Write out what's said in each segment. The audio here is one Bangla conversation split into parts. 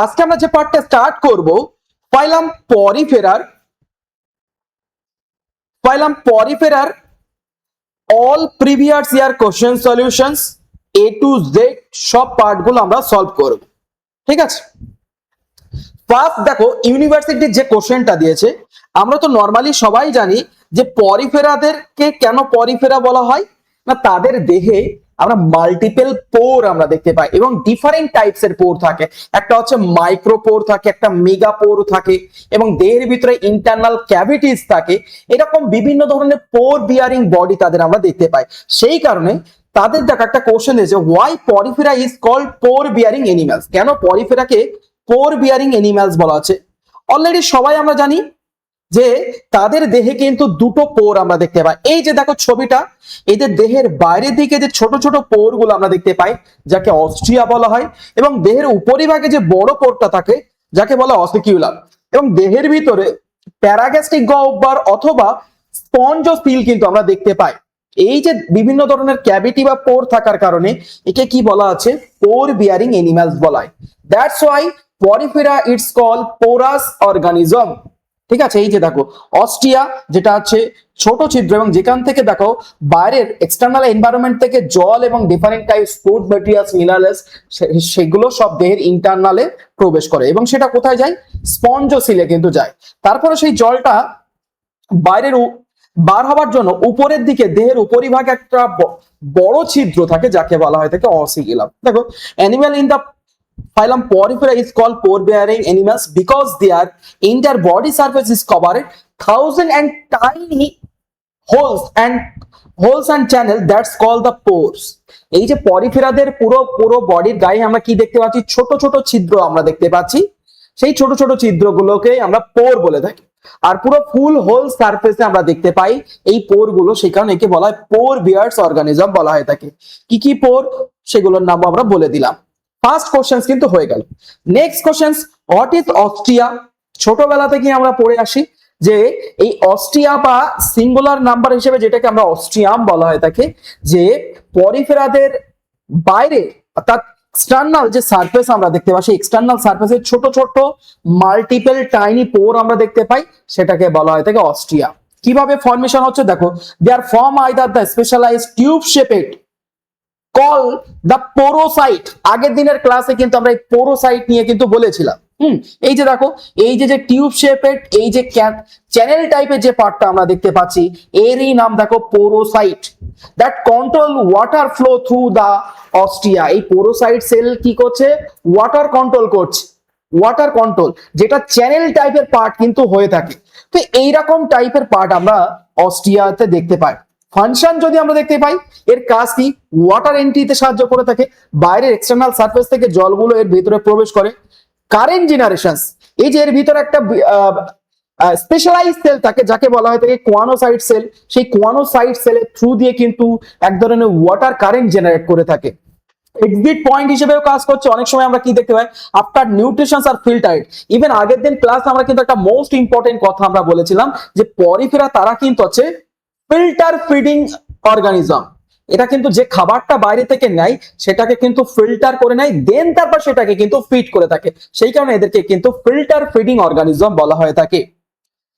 আজকে আমরা যে পার্টটা স্টার্ট করব, ফাইলাম পরিফেরার all previous year question solutions A to Z সব পার্টগুলো আমরা সলভ করব। ঠিক আছে, ফার্স্ট দেখো ইউনিভার্সিটির যে কোশ্চেনটা দিয়েছে, আমরা তো নর্মালি সবাই জানি যে পরিফেরাদেরকে কেন পরিফেরা বলা হয় না, তাদের দেহে আমরা মাল্টিপল পোর আমরা দেখতে পাই এবং ডিফারেন্ট টাইপস এর পোর থাকে। একটা হচ্ছে মাইক্রোপোর থাকে, একটা মেগাপোর থাকে এবং দেহের ভিতরে ইন্টারনাল ক্যাভিটিস থাকে। এরকম বিভিন্ন ধরনের পোর বিয়ারিং বডি তাদের আমরা দেখতে পাই। সেই কারণে তাদের দেখা একটা কোশ্চেন দিয়েছে, why Porifera is called pore bearing animals, কেন পরিফেরাকে পোর বিয়ারিং এনিম্যালস বলা আছে। অলরেডি সবাই আমরা জানি যে তাদের দেহে কিন্তু দুটো পোর আমরা দেখতে পাই। এই যে দেখো ছবিটা, এদের দেহের বাইরের দিকে যে ছোট ছোট পোর গুলো আমরা দেখতে পাই যাকে অস্ট্রিয়া বলা হয়, এবং দেহের উপরিভাগে যে বড় পোরটা থাকে যাকে বলা অসিকিউলাম, এবং দেহের ভিতরে প্যারাগ্যাস্ট্রিক গহ্বর অথবা স্পঞ্জোসিল কিন্তু আমরা দেখতে পাই। এই যে বিভিন্ন ধরনের ক্যাভিটি বা পোর থাকার কারণে একে কি বলা আছে, পোর বিয়ারিং এনিম্যালস বলা হয়। That's why Porifera it's call porous organism. ঠিক আছে, এই যে দেখো অস্ট্রিয়া যেটা আছে ছোট ছিদ্র, এবং যেখান থেকে দেখো বাইরের এক্সটার্নাল এনভায়রনমেন্ট থেকে জল এবং different types food materials minerals সেগুলো সব দেহের ইন্টারনালে প্রবেশ করে এবং সেটা কোথায় যায়, স্পঞ্জোসিলে কিন্তু যায়। তারপরে সেই জলটা বাইরের বার হবার জন্য উপরের দিকে দেহের উপরিভাগে একটা বড় ছিদ্র থাকে যাকে বলা হয় থাকে অসিকিউলাম। দেখো animal in the phylum Porifera is called pore bearing animals because their entire body surface is covered thousand and tiny holes and channel that's called the pores. এই যে পরিফেরাদের পুরো বডির গায়ে আমরা কি দেখতে পাচ্ছি, ছোট ছোট ছিদ্র আমরা দেখতে পাচ্ছি। সেই ছোট ছোট ছিদ্রগুলোকে আমরা পোর বলে থাকি। আর পুরো ফুল হোল সারফেসে আমরা দেখতে পাই এই পোর গুলো, সেই কারণে একে বলা হয় পোর বিয়ার্স অর্গানিজম বলা হয় থাকে। কি কি পোর সেগুলোর নাম আমরা বলে দিলাম। ফার্স্ট কোশ্চেন কিন্তু হয়ে গেল। Next question, what is Austria. ছোটবেলা থেকে আমরা পড়ে আসি যে এই অস্ট্রিয়া বা সিঙ্গুলার নাম্বার হিসেবে যেটাকে আমরা অস্ট্রিয়াম বলা হয় থাকে, যে পরিফেরাদের বাইরে অর্থাৎ এক্সটার্নাল যে সারফেস আমরা দেখতে পাই, সেই এক্সটার্নাল সারফেসে ছোট ছোট মাল্টিপল টাইনি পোর আমরা দেখতে পাই, সেটাকে বলা হয় থাকে অস্ট্রিয়া। কিভাবে ফর্মেশন হচ্ছে দেখো, they are form either the specialized tube shaped call the porocyte. আগের দিনের ক্লাসে কিন্তু আমরা এই পোরোসাইট নিয়ে কিন্তু বলেছিলাম। এই যে দেখো এই যে টিউব শেপের এই যে চ্যানেল টাইপের যে পার্টটা আমরা দেখতে পাচ্ছি, এরই নাম দেখো porocyte. That control water flow through the ostia. এই পোরোসাইট সেল কি করছে, ওয়াটার কন্ট্রোল করছে। ওয়াটার কন্ট্রোল যেটা চ্যানেল টাইপের পার্ট কিন্তু হয়ে থাকে। তো এইরকম টাইপের পার্ট আমরা অস্ট্রিয়াতে দেখতে পাই। ফাংশন যদি আমরা দেখতে পাই, এর কাজ কি, ওয়াটার এন্ট্রিতে সাহায্য করে থাকে, বাইরের এক্সটার্নাল সারফেস থেকে জলগুলো এর ভিতরে প্রবেশ করে। কারেন্ট জেনারেশনস, এই যে এর ভিতরে একটা স্পেশালাইজ সেল থাকে যাকে বলা হয় থাকে কোয়ানোসাইট সেল। সেই কোয়ানোসাইট সেলের থ্রু দিয়ে কিন্তু এক ধরনের ওয়াটার কারেন্ট জেনারেট করে থাকে। এক্সিট পয়েন্ট হিসেবেও কাজ করছে। অনেক সময় আমরা কি দেখতে পাই, আফটার নিউট্রিশনস আর ফিল্টার্ড। ইভেন আগের দিন ক্লাস আমরা কিন্তু একটা মোস্ট ইম্পর্টেন্ট কথা আমরা বলেছিলাম যে পরিফেরা তারা কিন্তু আছে ফিল্টার ফিডিং অর্গানিজম। এটা কিন্তু যে খাবারটা বাইরে থেকে নেয় সেটাকে কিন্তু ফিল্টার করে নেয়, দেন তারপর সেটাকে কিন্তু ফিড করে থাকে। সেই কারণে এদেরকে কিন্তু ফিল্টার ফিডিং অর্গানিজম বলা হয়ে থাকে।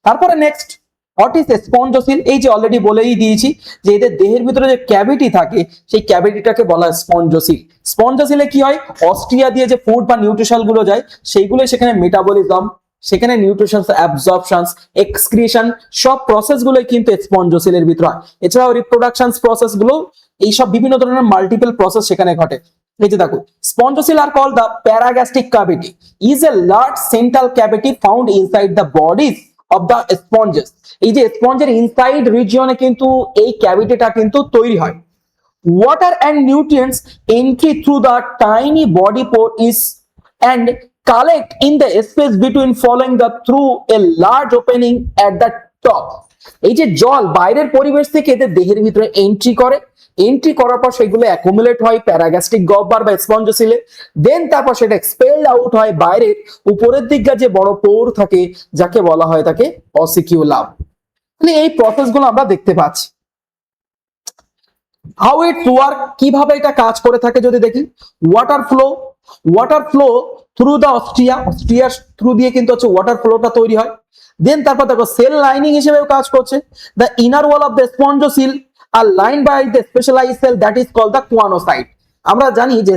তারপরে নেক্সট, হোয়াট ইজ স্পঞ্জোসিল। এই যে অলরেডি বলেই দিয়েছি যে এদের দেহের ভিতরে যে ক্যাভিটি থাকে সেই ক্যাভিটিটাকে বলা হয় স্পঞ্জোসিল। স্পঞ্জোসিলে কি হয়, অস্ট্রিয়া দিয়ে যে ফুড বা নিউট্রিশন গুলো যায় সেইগুলো সেখানে মেটাবলিজম, সেখানে নিউট্রিশন অ্যাবজর্পশন, এক্সক্রিশন সব প্রসেস গুলোই কিন্তু স্পঞ্জোসিলের ভিতরে হয়। এছাড়াও রিপ্রোডাকশন প্রসেস গুলো, এইসব বিভিন্ন ধরনের মাল্টিপল প্রসেস সেখানে ঘটে। এই যে দেখো spongocoel are called the paragastric cavity is a large central cavity found inside the bodies of the sponges. এই যে স্পঞ্জের ইনসাইড রিজিয়নে কিন্তু এই ক্যাভিটিটা কিন্তু তৈরি হয়। Water and nutrients entry through the tiny body pore is and collect in the space between following the through a large opening at the top. এই যে জল বাইরের পরিবেশ থেকে এদের দেহের ভিতরে এন্ট্রি করার পর সেগুলো অ্যাকুমুলেট হয় প্যারাগ্যাস্ট্রিক গহ্বর বা স্পঞ্জোসিলে, দেন তারপর সেটা এক্সপেলড আউট হয় বাইরের উপরের দিকে যে বড় পোর থাকে যাকে বলা হয় থাকে অসিকিউলাম। এই প্রসেসগুলো আমরা দেখতে পাচ্ছি। হাউ ইট ওয়ার্ক, কিভাবে এটা কাজ করে থাকে যদি দেখি, ওয়াটার ফ্লো থ্রু দ্য অস্ট্রিয়ার থ্রু দিয়ে কিন্তু হচ্ছে ওয়াটার ফ্লোটা তৈরি হয়। দেন তারপর দেখো সেল লাইনিং হিসেবেও কাজ করছে। The inner wall of the spongocoel are line by the specialized cell that is called the choanocyte. আমরা জানি যে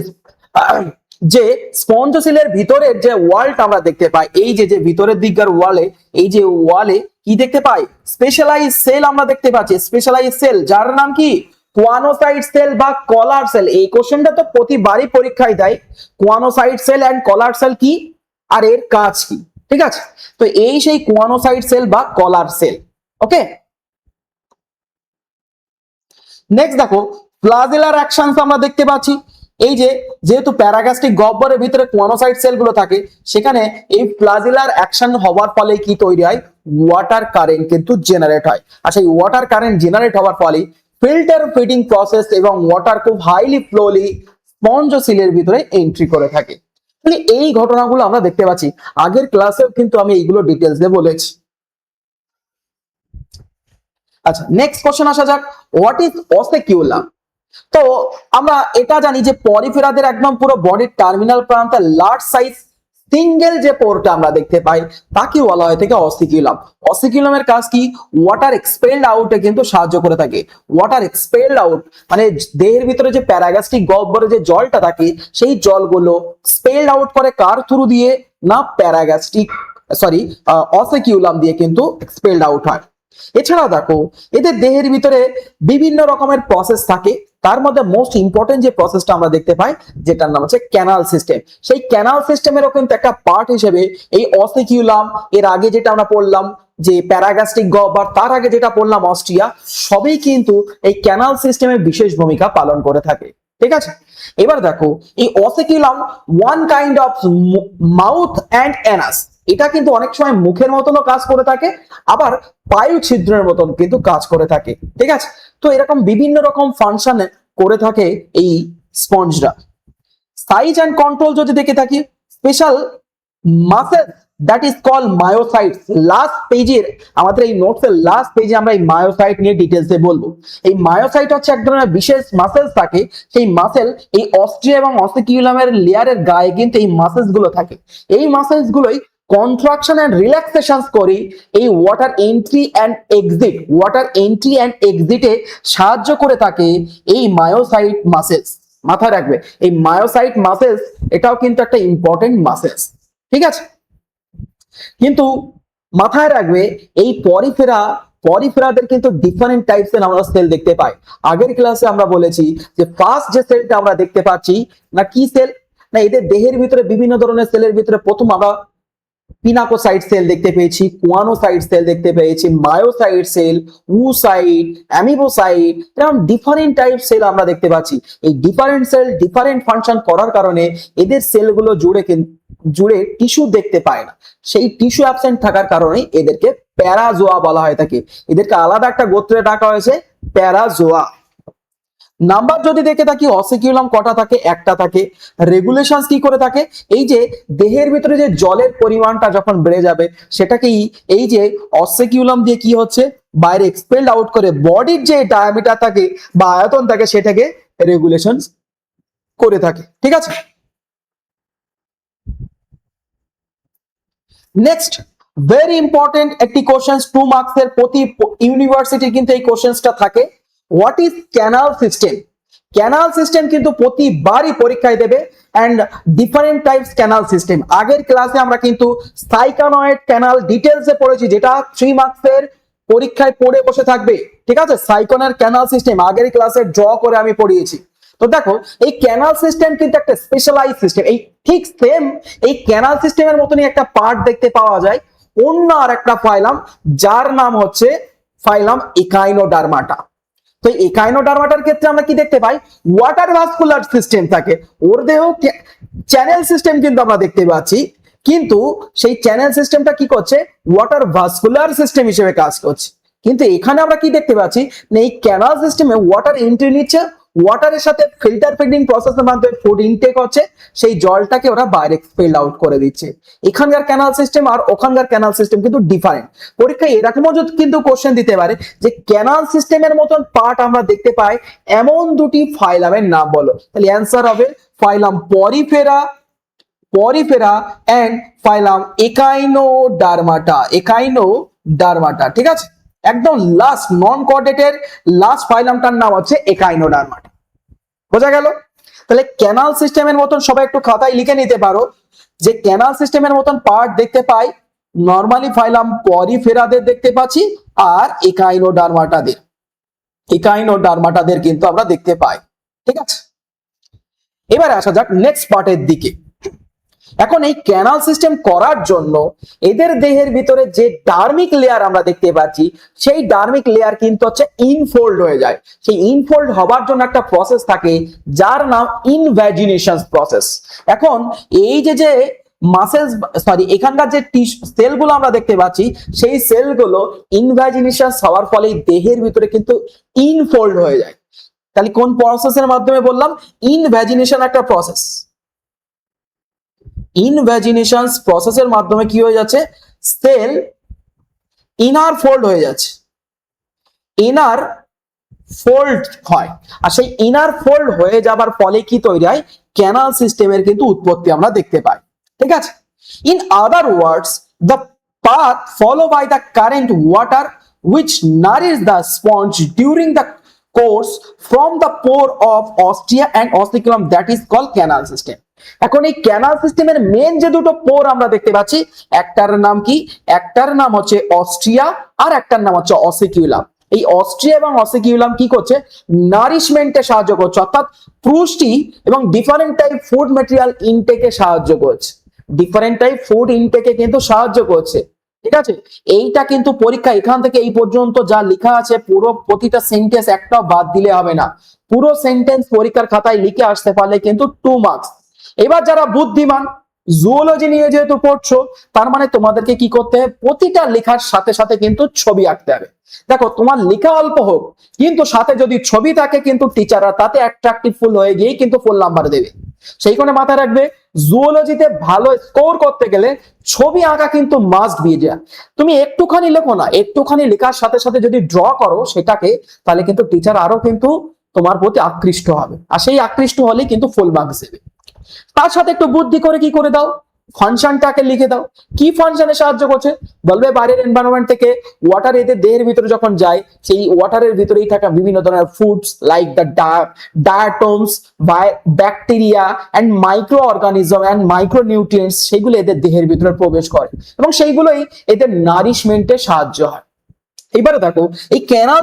যে স্পঞ্জোসিলের ভিতরের যে ওয়ালটা আমরা দেখতে পাই, এই যে যে ভিতরের দিককার ওয়ালে, এই যে ওয়ালে কি দেখতে পাই, স্পেশালাইজড সেল আমরা দেখতে পাচ্ছি, স্পেশালাইজড সেল যার নাম কি কুয়ানোসাইট সেল বা কলার সেল। এই কোশ্চেনটা তো প্রতিবারই পরীক্ষায় দেয়, কুয়ানোসাইট সেল এন্ড কলার সেল কি আর এর কাজ কি, ঠিক আছে? তো এই সেই কুয়ানোসাইট সেল বা কলার সেল। ওকে, নেক্সট দেখো ফ্লাজেলার অ্যাকশনস আমরা দেখতে পাচ্ছি। এই যে যেহেতু প্যারাগাস্টিক গহ্বরের ভিতরে কুয়ানোসাইট সেল গুলো থাকে, সেখানে এই ফ্লাজেলার অ্যাকশন হওয়ার ফলে কি তৈরি হয়, ওয়াটার কারেন্ট কিন্তু জেনারেট হয়। আর সেই ওয়াটার কারেন্ট জেনারেট হওয়ার ফলে ফিল্টার ফিটিং প্রসেস এবং ওয়াটার খুব হাইলি ফ্লোলি স্পঞ্জোসিলের ভিতরে এন্ট্রি করে থাকে। তাহলে এই ঘটনাগুলো আমরা দেখতে পাচ্ছি, আগের ক্লাসেও কিন্তু আমি এইগুলো ডিটেলসে বলেছি। আচ্ছা, নেক্সট কোশ্চেন আসা যাক, হোয়াট ইজ অসিকিউলাম? তো আমরা এটা জানি যে পরিফেরাদের একদম পুরো বডির টার্মিনাল প্রান্তে লার্জ সাইজ সিঙ্গেল যে পোরটা আমরা দেখতে পাই তাকে বলা হয় থেকে অসিকিউলাম। অসিকিউলামের কাজ কি, ওয়াটার এক্সপেলড আউটে কিন্তু সাহায্য করে থাকে। ওয়াটার এক্সপেলড আউট মানে দেহের ভিতরে যে প্যারাগাস্টিক গহ্বরে যে জলটা থাকে সেই জলগুলো স্পেলড আউট করে কার থ্রু দিয়ে, না প্যারাগাস্টিক অসিকিউলাম দিয়ে কিন্তু এক্সপেলড আউট হয়। এছাড়াও দেখো এদের দেহের ভিতরে বিভিন্ন রকমের প্রসেস থাকে, তার মধ্যে মোস্ট ইম্পর্টেন্ট যে প্রসেসটা আমরা দেখতে পাই যেটার নাম হচ্ছে ক্যানাল সিস্টেম। সেই ক্যানাল সিস্টেমেরও কিন্তু একটা পার্ট হিসেবে এই অসিকিউলাম, এর আগে যেটা আমরা পড়লাম যে প্যারাগাস্টিক গহ্বর, তার আগে যেটা পড়লাম অস্ট্রিয়া, সবই কিন্তু এই ক্যানাল সিস্টেমে বিশেষ ভূমিকা পালন করে থাকে, ঠিক আছে? এবার দেখো এই osculum one kind of mouth and anus, এটা কিন্তু অনেক সময় মুখের মতনও কাজ করে থাকে, আবার বায়ু ছিদ্রের মতন কিন্তু কাজ করে থাকে, ঠিক আছে? তো এরকম বিভিন্ন রকম ফাংশন করে থাকে এই স্পঞ্জরা। সাইজ এন্ড কন্ট্রোল যদি দেখে থাকি, special muscle that is call myocytes. Last পেজের আমাদের এই নোটসের লাস্ট পেজে আমরা এই মায়োসাইট নিয়ে ডিটেলসে বলবো। এই মায়োসাইট হচ্ছে এক ধরনের বিশেষ মাসেলস থাকে, সেই মাসেল এই অস্ট্রিয়া এবং অসিকিউলামের লেয়ারের গায়ে কিন্তু এই মাসেলস গুলো থাকে। এই মাসেলস গুলোই কন্ট্রাকশন এন্ড রিল্যাক্সেশন করে এই water entry and exit, water entry and এক্সিটে সাহায্য করে থাকে এই মায়োসাইট মাসেলস। মাথায় রাখবে এই মায়োসাইট মাসেলস এটাও কিন্তু একটা ইম্পর্টেন্ট মাসেলস, ঠিক আছে? কিন্তু মাথায় রাখবে এই পরিফেরাদের কিন্তু ডিফারেন্ট টাইপস এর আমরা সেল দেখতে পাই। আগের ক্লাসে আমরা বলেছি যে ফার্স্ট যে সেলটা আমরা দেখতে পাচ্ছি না কি সেল, না এদের দেহের ভিতরে বিভিন্ন ধরনের সেলের ভিতরে প্রথম আমরা পিনাকোসাইট সেল দেখতে পেয়েছি, কুয়ানোসাইট সেল দেখতে পেয়েছি, মায়োসাইট সেল, উসাইট, অ্যামিবোসাইট, এরকম ডিফারেন্ট টাইপ সেল আমরা দেখতে পাচ্ছি। এই ডিফারেন্ট সেল ডিফারেন্ট ফাংশন করার কারণে এদের সেলগুলো জুড়ে টিস্যু দেখতে পায় না, সেই টিস্যু অ্যাবসেন্ট থাকার কারণে এদেরকে প্যারাজোয়া বলা হয় থাকে। এদেরকে আলাদা একটা গোত্রে ডাকা হয়েছে প্যারাজোয়া। নাম্বার যদি দেখে থাকি অসিকিউলাম কটা থাকে, একটা থাকে। রেগুলেশনস কি করে থাকে, এই যে দেহের ভিতরে যে জলের পরিমাণটা যখন বেড়ে যাবে সেটাকেই এই যে অসিকিউলাম দিয়ে কি হচ্ছে বাইরে এক্সপেলড আউট করে বডির যে ডায়ামিটার থাকে বা আয়তন থাকে সেটাকে রেগুলেশন করে থাকে, ঠিক আছে? নেক্সট ভেরি ইম্পর্টেন্ট একটি কোশ্চেন 2 মার্কস এর প্রতি ইউনিভার্সিটি কিন্তু এই কোশ্চেনটা থাকে। What is canal system? Canal system কিন্তু প্রতিবারই পরীক্ষায় দেবে and different types canal system. আগের ক্লাসে আমরা কিন্তু সাইকানয়েড ক্যানাল ডিটেলসে পড়েছি, যেটা 3 মার্কস এর পরীক্ষায় পড়ে বসে থাকবে, ঠিক আছে? সাইকনের ক্যানাল সিস্টেম আগের ক্লাসে ড্র করে আমি পড়িয়েছি। তো দেখো এই ক্যানাল সিস্টেম কিন্তু একটা স্পেশালাইজ সিস্টেম। এই ঠিক সেম এই ক্যানাল সিস্টেমের মতনই একটা পার্ট দেখতে পাওয়া যায় অন্য আর একটা ফাইলাম, যার নাম হচ্ছে ফাইলাম একাইনোডার্মাটা। তো একাইনোডার্মাটার ক্ষেত্রে আমরা কি দেখতে পাই, ওয়াটার ভাস্কুলার সিস্টেম থাকে, ওর দেহ চ্যানেল সিস্টেম কিন্তু আমরা দেখতে পাচ্ছি, কিন্তু সেই চ্যানেল সিস্টেমটা কি করছে, ওয়াটার ভাস্কুলার সিস্টেম হিসেবে কাজ করছে। কিন্তু এখানে আমরা কি দেখতে পাচ্ছি না এই ক্যানাল সিস্টেমে ওয়াটার এন্ট্রি নিচ্ছে, ওয়াটারের সাথে ফিল্টার ফিডিং প্রসেসের মাধ্যমে ফুড ইনটেক হচ্ছে, সেই জলটাকে ওরা বাইরে এক্সপেল আউট করে দিচ্ছে। এখানকার ক্যানাল সিস্টেম আর ওখানকার ক্যানাল সিস্টেম কিন্তু ডিফারেন্ট। পরীক্ষায় এরকমও কিন্তু কোশ্চেন দিতে পারে যে ক্যানাল সিস্টেমের মতন পার্ট আমরা দেখতে পাই এমন দুটি ফাইলামের নাম বলো, তাহলে অ্যান্সার হবে ফাইলাম পরিফেরা পরিফেরা এন্ড ফাইলাম একাইনোডার্মাটা, ঠিক আছে। একদম লাস্ট নন কর্ডেটের লাস্ট ফাইলামটার নাম হচ্ছে একাইনোডার্মাটা। বোঝা গেল? তাহলে ক্যানাল সিস্টেমের মতন সবাই একটু খাতায় লিখে নিতে পারো যে ক্যানাল সিস্টেমের মতন পার্ট দেখতে পাই নরমালি ফাইলাম পরিফেরাদের দেখতে পাচ্ছি, আর একাইনোডার্মাটাদের কিন্তু আমরা দেখতে পাই, ঠিক আছে। এবারে আসা যাক নেক্সট পার্টের দিকে। এখন এই ক্যানাল সিস্টেম করার জন্য এদের দেহের ভিতরে যে ডার্মিক লেয়ার আমরা দেখতে পাচ্ছি, সেই ডার্মিক লেয়ার কিন্তু হচ্ছে ইনফোল্ড হয়ে যায়। সেই ইনফোল্ড হবার জন্য একটা প্রসেস থাকে যার নাম ইনভ্যাজিনেশন প্রসেস। এখন এই যে মাসেলস এখানকার যে সেলগুলো আমরা দেখতে পাচ্ছি, সেই সেলগুলো ইনভ্যাজিনেশন হওয়ার ফলে দেহের ভিতরে কিন্তু ইনফোল্ড হয়ে যায়। তাহলে কোন প্রসেসের মাধ্যমে বললাম? ইনভ্যাজিনেশন একটা প্রসেস। ইনভ্যাজিনেশন প্রসেসের মাধ্যমে কি হয়ে যাচ্ছে? সেল ইনার ফোল্ড হয়ে যাচ্ছে, ইনার ফোল্ড হয়। আর সেই ইনার ফোল্ড হয়ে যাবার ফলে কি তৈরি হয়? ক্যানাল সিস্টেমের কিন্তু উৎপত্তি আমরা দেখতে পাই, ঠিক আছে। In other words, the path followed by the current water which nourish the sponge during the course from the pore of ostia and osticulum, that is called canal system. এখন এই ক্যানাল সিস্টেমের মেন যে দুটো পোর আমরা দেখতে পাচ্ছি, একটার নাম কি? একটার নাম হচ্ছে অস্ট্রিয়া, আর একটার নাম হচ্ছে অসিকিউলাম। এই অস্ট্রিয়া এবং অসিকিউলাম কি করছে? নারিশমেন্টে সাহায্য করছে, অর্থাৎ পুষ্টি এবং ডিফারেন্ট টাইপ ফুড ম্যাটেরিয়াল ইনটেকে সাহায্য করছে। ডিফারেন্ট টাইপ ফুড ইনটেকে কিন্তু সাহায্য করছে, ঠিক আছে। এইটা কিন্তু পরীক্ষা এখান থেকে এই পর্যন্ত যা লেখা আছে পুরো প্রতিটা সেন্টেন্স একটাও বাদ দিলে হবে না। পুরো সেন্টেন্স পরীক্ষার খাতায় লিখে আসতে পারলে কিন্তু 2 মার্কস। এবার যারা বুদ্ধিমান, জুওলজি নিয়ে যেহেতু পড়ছো, তার মানে তোমাদেরকে কি করতে হবে? প্রতিটা লেখার সাথে সাথে কিন্তু ছবি আঁকতে হবে। দেখো, তোমার লেখা অল্প হোক কিন্তু সাথে যদি ছবি থাকে কিন্তু টিচাররা তাতে অ্যাট্রাকটিভ ফুল হয়ে গিয়ে কিন্তু ফুল নাম্বার দেবে। সেই কোণে মাথায় রাখবে, জুওলজিতে ভালো স্কোর করতে গেলে ছবি আঁকা কিন্তু মাস্ট বি। যা তুমি একটুখানি লেখো না, একটুখানি লেখার সাথে সাথে যদি ড্র করো সেটাকে, তাহলে কিন্তু টিচার আরো কিন্তু তোমার প্রতি আকৃষ্ট হবে, আর সেই আকৃষ্ট হলে কিন্তু ফুল মার্কস দেবে। তার সাথে একটু বুদ্ধি করে কি করে দাও, ফাংশনটাকে লিখে দাও। কি ফাংশনে সাহায্য করছে? বলবে বাইরের এনভায়রনমেন্ট থেকে ওয়াটার এদের দেহের ভিতরে যখন যায়, সেই ওয়াটারের ভিতরেই থাকা বিভিন্ন ধরনের foods like the diatoms, bacteria and micro organism and micro nutrients, সেগুলো এদের দেহের ভিতরে প্রবেশ করে এবং সেইগুলোই এদের নারিশমেন্টে সাহায্য হয়। এবারে দেখো, এই ক্যানাল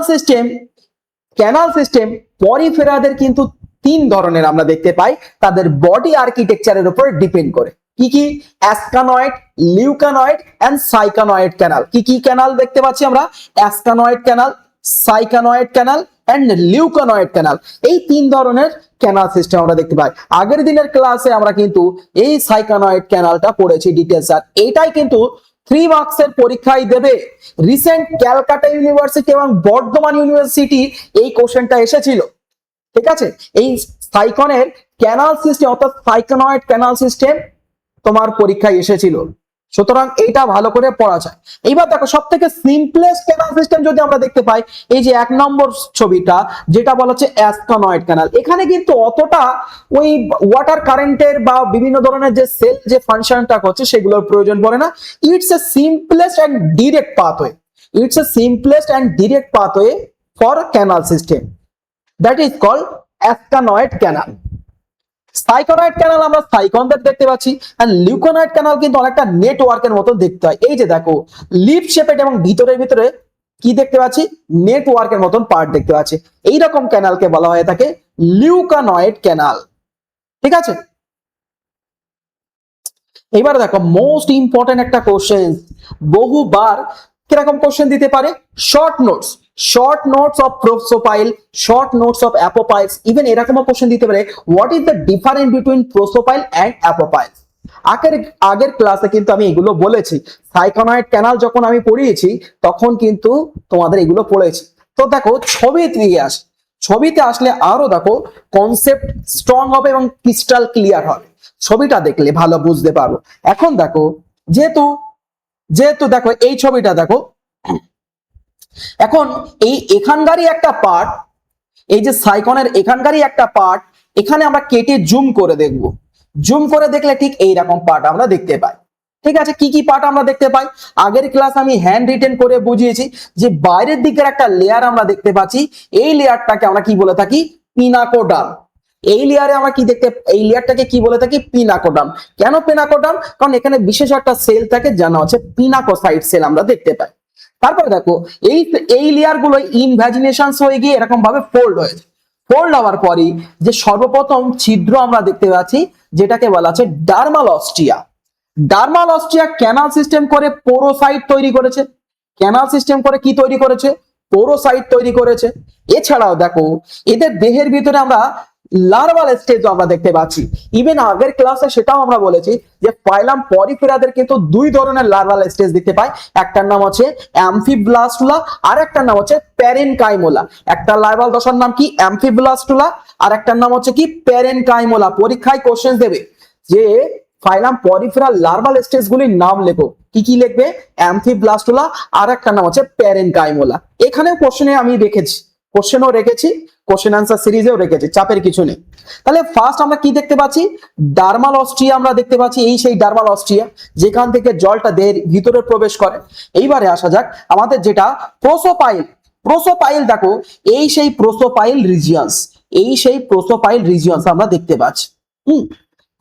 সিস্টেম পরিফেরাদের কিন্তু 3 ধরনের আমরা দেখতে পাই, তাদের বডি আর্কিটেকচারের উপর ডিপেন্ড করে। কি কি? অ্যাসকানয়েড, লিউকানয়েড এন্ড সাইকানয়েড ক্যানাল। কি কি ক্যানাল দেখতে পাচ্ছি আমরা? অ্যাসকানয়েড ক্যানাল, সাইকানয়েড ক্যানাল এন্ড লিউকানয়েড ক্যানাল। এই 3 ধরনের ক্যানাল সিস্টেম আমরা দেখতে পাই। আগের দিনের ক্লাসে আমরা কিন্তু এই সাইকানয়েড ক্যানালটা পড়েছি ডিটেইলস, আর এটাই কিন্তু 3 মার্কসের পরীক্ষায় দেবে। রিসেন্ট ক্যালকাটা ইউনিভার্সিটি এবং বর্ধমান ইউনিভার্সিটি এই কোশ্চেনটা এসেছিল, ঠিক আছে। এই সাইকনের ক্যানাল সিস্টেম অর্থাৎ সাইকনয়েড ক্যানাল সিস্টেম তোমার পরীক্ষায় এসেছিল, সুতরাং এটা ভালো করে পড়া যায়। এইবার দেখো, সব থেকে সিম্পলেস্ট ক্যানাল সিস্টেম যদি আমরা দেখতে পাই, এই যে 1 নম্বর ছবিটা যেটা বলা হচ্ছে অ্যাসকানয়েড ক্যানাল, এখানে কিন্তু অতটা ওই ওয়াটার কারেন্টের বা বিভিন্ন ধরনের যে সেল যে ফাংশনটা করছে সেগুলোর প্রয়োজন পড়ে না। It's a simplest and direct pathway, it's a simplest and direct pathway for canal system, that is called asconoid canal. Syconoid canal আমরা সাইকনদের দেখতে পাচ্ছি, আর লিউকনয়েড ক্যানাল কিন্তু অনেকটা নেটওয়ার্কের মতো দেখতে হয়। এই যে দেখো, লিপ শেপেড এবং ভিতরে কি দেখতে পাচ্ছি? নেটওয়ার্কের মতন পার্ট দেখতে পাচ্ছি। এইরকম ক্যানালকে বলা হয়ে থাকে লিউকানয়েড ক্যানাল, ঠিক আছে। এবার দেখো, মোস্ট ইম্পর্টেন্ট একটা কোশ্চেন, বহুবার কিরকম কোশ্চেন দিতে পারে? Short notes of prosopyle, short notes of apopyles, even এরকমও কোশ্চেন দিতে পারে, what is the difference between prosopyle and apopyle. আগের ক্লাসে কিন্তু আমি এগুলো বলেছি। সাইকনয়েড ক্যানাল যখন আমি পড়িয়েছি তখন কিন্তু তোমাদের এগুলো পড়েছি। তো দেখো, ছবিতে আসলে আরো দেখো কনসেপ্ট স্ট্রং হবে এবং ক্রিস্টাল ক্লিয়ার হবে। ছবিটা দেখলে ভালো বুঝতে পারবো। এখন দেখো, যেহেতু দেখো এই ছবিটা দেখো, এখন এখানকারই একটা পার্ট, এই যে সাইকনের এখানকারই একটা পার্ট, এখানে আমরা কেটে জুম করে দেখব। জুম করে দেখলে ঠিক এইরকম পার্ট আমরা দেখতে পাই। ঠিক আছে, কি কি পার্ট আমরা দেখতে পাই? আগের ক্লাস আমি হ্যান্ড রিটেন করে বুঝিয়েছি যে বাইরের দিকের একটা লেয়ার আমরা দেখতে পাচ্ছি, এই লেয়ারটাকে আমরা কি বলে থাকি? পিনাকোডার্ম। এই লেয়ারে আমরা কি দেখতে, এই লেয়ারটাকে কি বলে থাকি? পিনাকোডার্ম। কেন পিনাকোডার্ম? কারণ এখানে বিশেষ একটা সেল থাকে জানা হচ্ছে পিনাকোসাইট সেল আমরা দেখতে পাই। তারপরে দেখো এই এই লেয়ার গুলো ইনভ্যাজিনেশন হয়ে গিয়ে এরকম ভাবে ফোল্ড হয়েছে। ফোল্ড হওয়ার পরই যে সর্বপ্রথম ছিদ্র আমরা দেখতে পাচ্ছি যেটাকে বলা হচ্ছে dermal ostia. Dermal ostia canal system করে পোরোসাইট তৈরি করেছে। ক্যানাল সিস্টেম করে কি তৈরি করেছে? পোরোসাইট তৈরি করেছে। এছাড়াও দেখো এদের দেহের ভিতরে আমরা লার্ভাল স্টেজ আমরা দেখতে পাচ্ছি। ইভেন আগের ক্লাসে সেটাও আমরা বলেছি যে ফাইলাম পরিফেরাদের কিন্তু দুই ধরনের লার্ভাল স্টেজ দেখতে পাই। একটার নাম হচ্ছে অ্যামফিব্লাস্টুলা আর একটার নাম হচ্ছে প্যারেনকাইমোলা। একটা লার্ভাল দশার নাম কি? অ্যামফিব্লাস্টুলা, আর একটার নাম হচ্ছে কি? প্যারেনকাইমোলা। পরীক্ষায় কোশ্চেন দেবে যে ফাইলাম পরিফেরাল লার্ভাল স্টেজ গুলির নাম লেখো, কি কি লিখবে? অ্যামফিব্লাস্টুলা আর একটা নাম হচ্ছে প্যারেনকাইমোলা। এখানেও কোশ্চেনে আমি রেখেছি, কোশ্চেনও রেখেছি, কোশ্চেন আনসার সিরিজেও রেখেছি, চাপের কিছু নেই। তাহলে ফার্স্ট আমরা কি দেখতে পাচ্ছি? ডার্মাল অস্ট্রিয়া আমরা দেখতে পাচ্ছি। এই সেই ডার্মাল অস্ট্রিয়া যেখান থেকে জলটা দেহের ভিতরে প্রবেশ করে। এইবারে আসা যাক আমাদের যেটা প্রোসোপাইল। প্রোসোপাইল দেখো এই সেই প্রোসোপাইল রিজিয়নস, এই সেই প্রোসোপাইল রিজিয়নস আমরা দেখতে পাচ্ছি।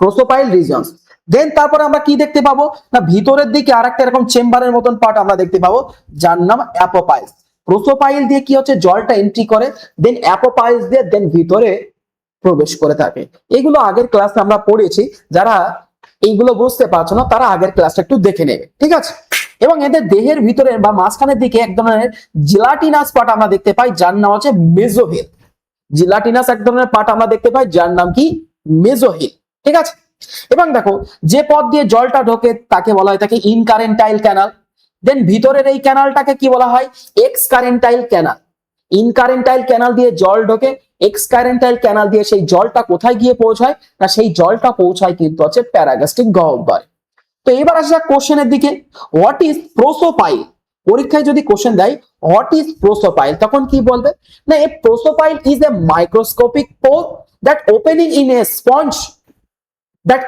প্রোসোপাইল রিজিয়নস। দেন তারপরে আমরা কি দেখতে পাবো না ভিতরের দিকে আরেকটা এরকম চেম্বারের মতন পার্ট আমরা দেখতে পাবো যার নাম অ্যাপোপাইলস। প্রোসোপাইল দিয়ে কি হচ্ছে? জলটা এন্ট্রি করে, দেন অ্যাপোপাইলস দিয়ে দেন ভিতরে প্রবেশ করে থাকে। এগুলো আগের ক্লাসে আমরা পড়েছি, যারা এইগুলো বুঝতে পারছো না তারা আগের ক্লাসটা একটু দেখে নেবে, ঠিক আছে? এবং এদের দেহের ভিতরে বা মাঝখানের দিকে এক ধরনের জিলাটিনাস পার্ট আমরা দেখতে পাই যার নাম হচ্ছে মেজোহিল। জিলাটিনাস এক ধরনের পার্ট আমরা দেখতে পাই যার নাম কি? মেজোহিল, ঠিক আছে? এবং দেখো যে পথ দিয়ে জলটা ঢোকে তাকে বলা হয় তাকে ইনকারেন্টাইল ক্যানাল। দেন ভিতরের এই ক্যানালটাকে কি বলা হয়? এক্সকারেন্টাইল ক্যানাল। ইনকারেন্টাইল ক্যানাল দিয়ে জল ঢোকে, এক্সকারেন্টাইল ক্যানাল দিয়ে সেই জলটা কোথায় গিয়ে পৌঁছায় না সেই জলটা পৌঁছায় কিন্তু হচ্ছে প্যারাগাস্টিক গহ্বরে। তো এবার আসা যাক কোশ্চেনের দিকে। What is prosopyle? পরীক্ষায় যদি কোশ্চেন দেয় হোয়াট ইজ প্রোসোপাইল তখন কি বলবে না a prosopyle is a microscopic pore that opening in a sponge that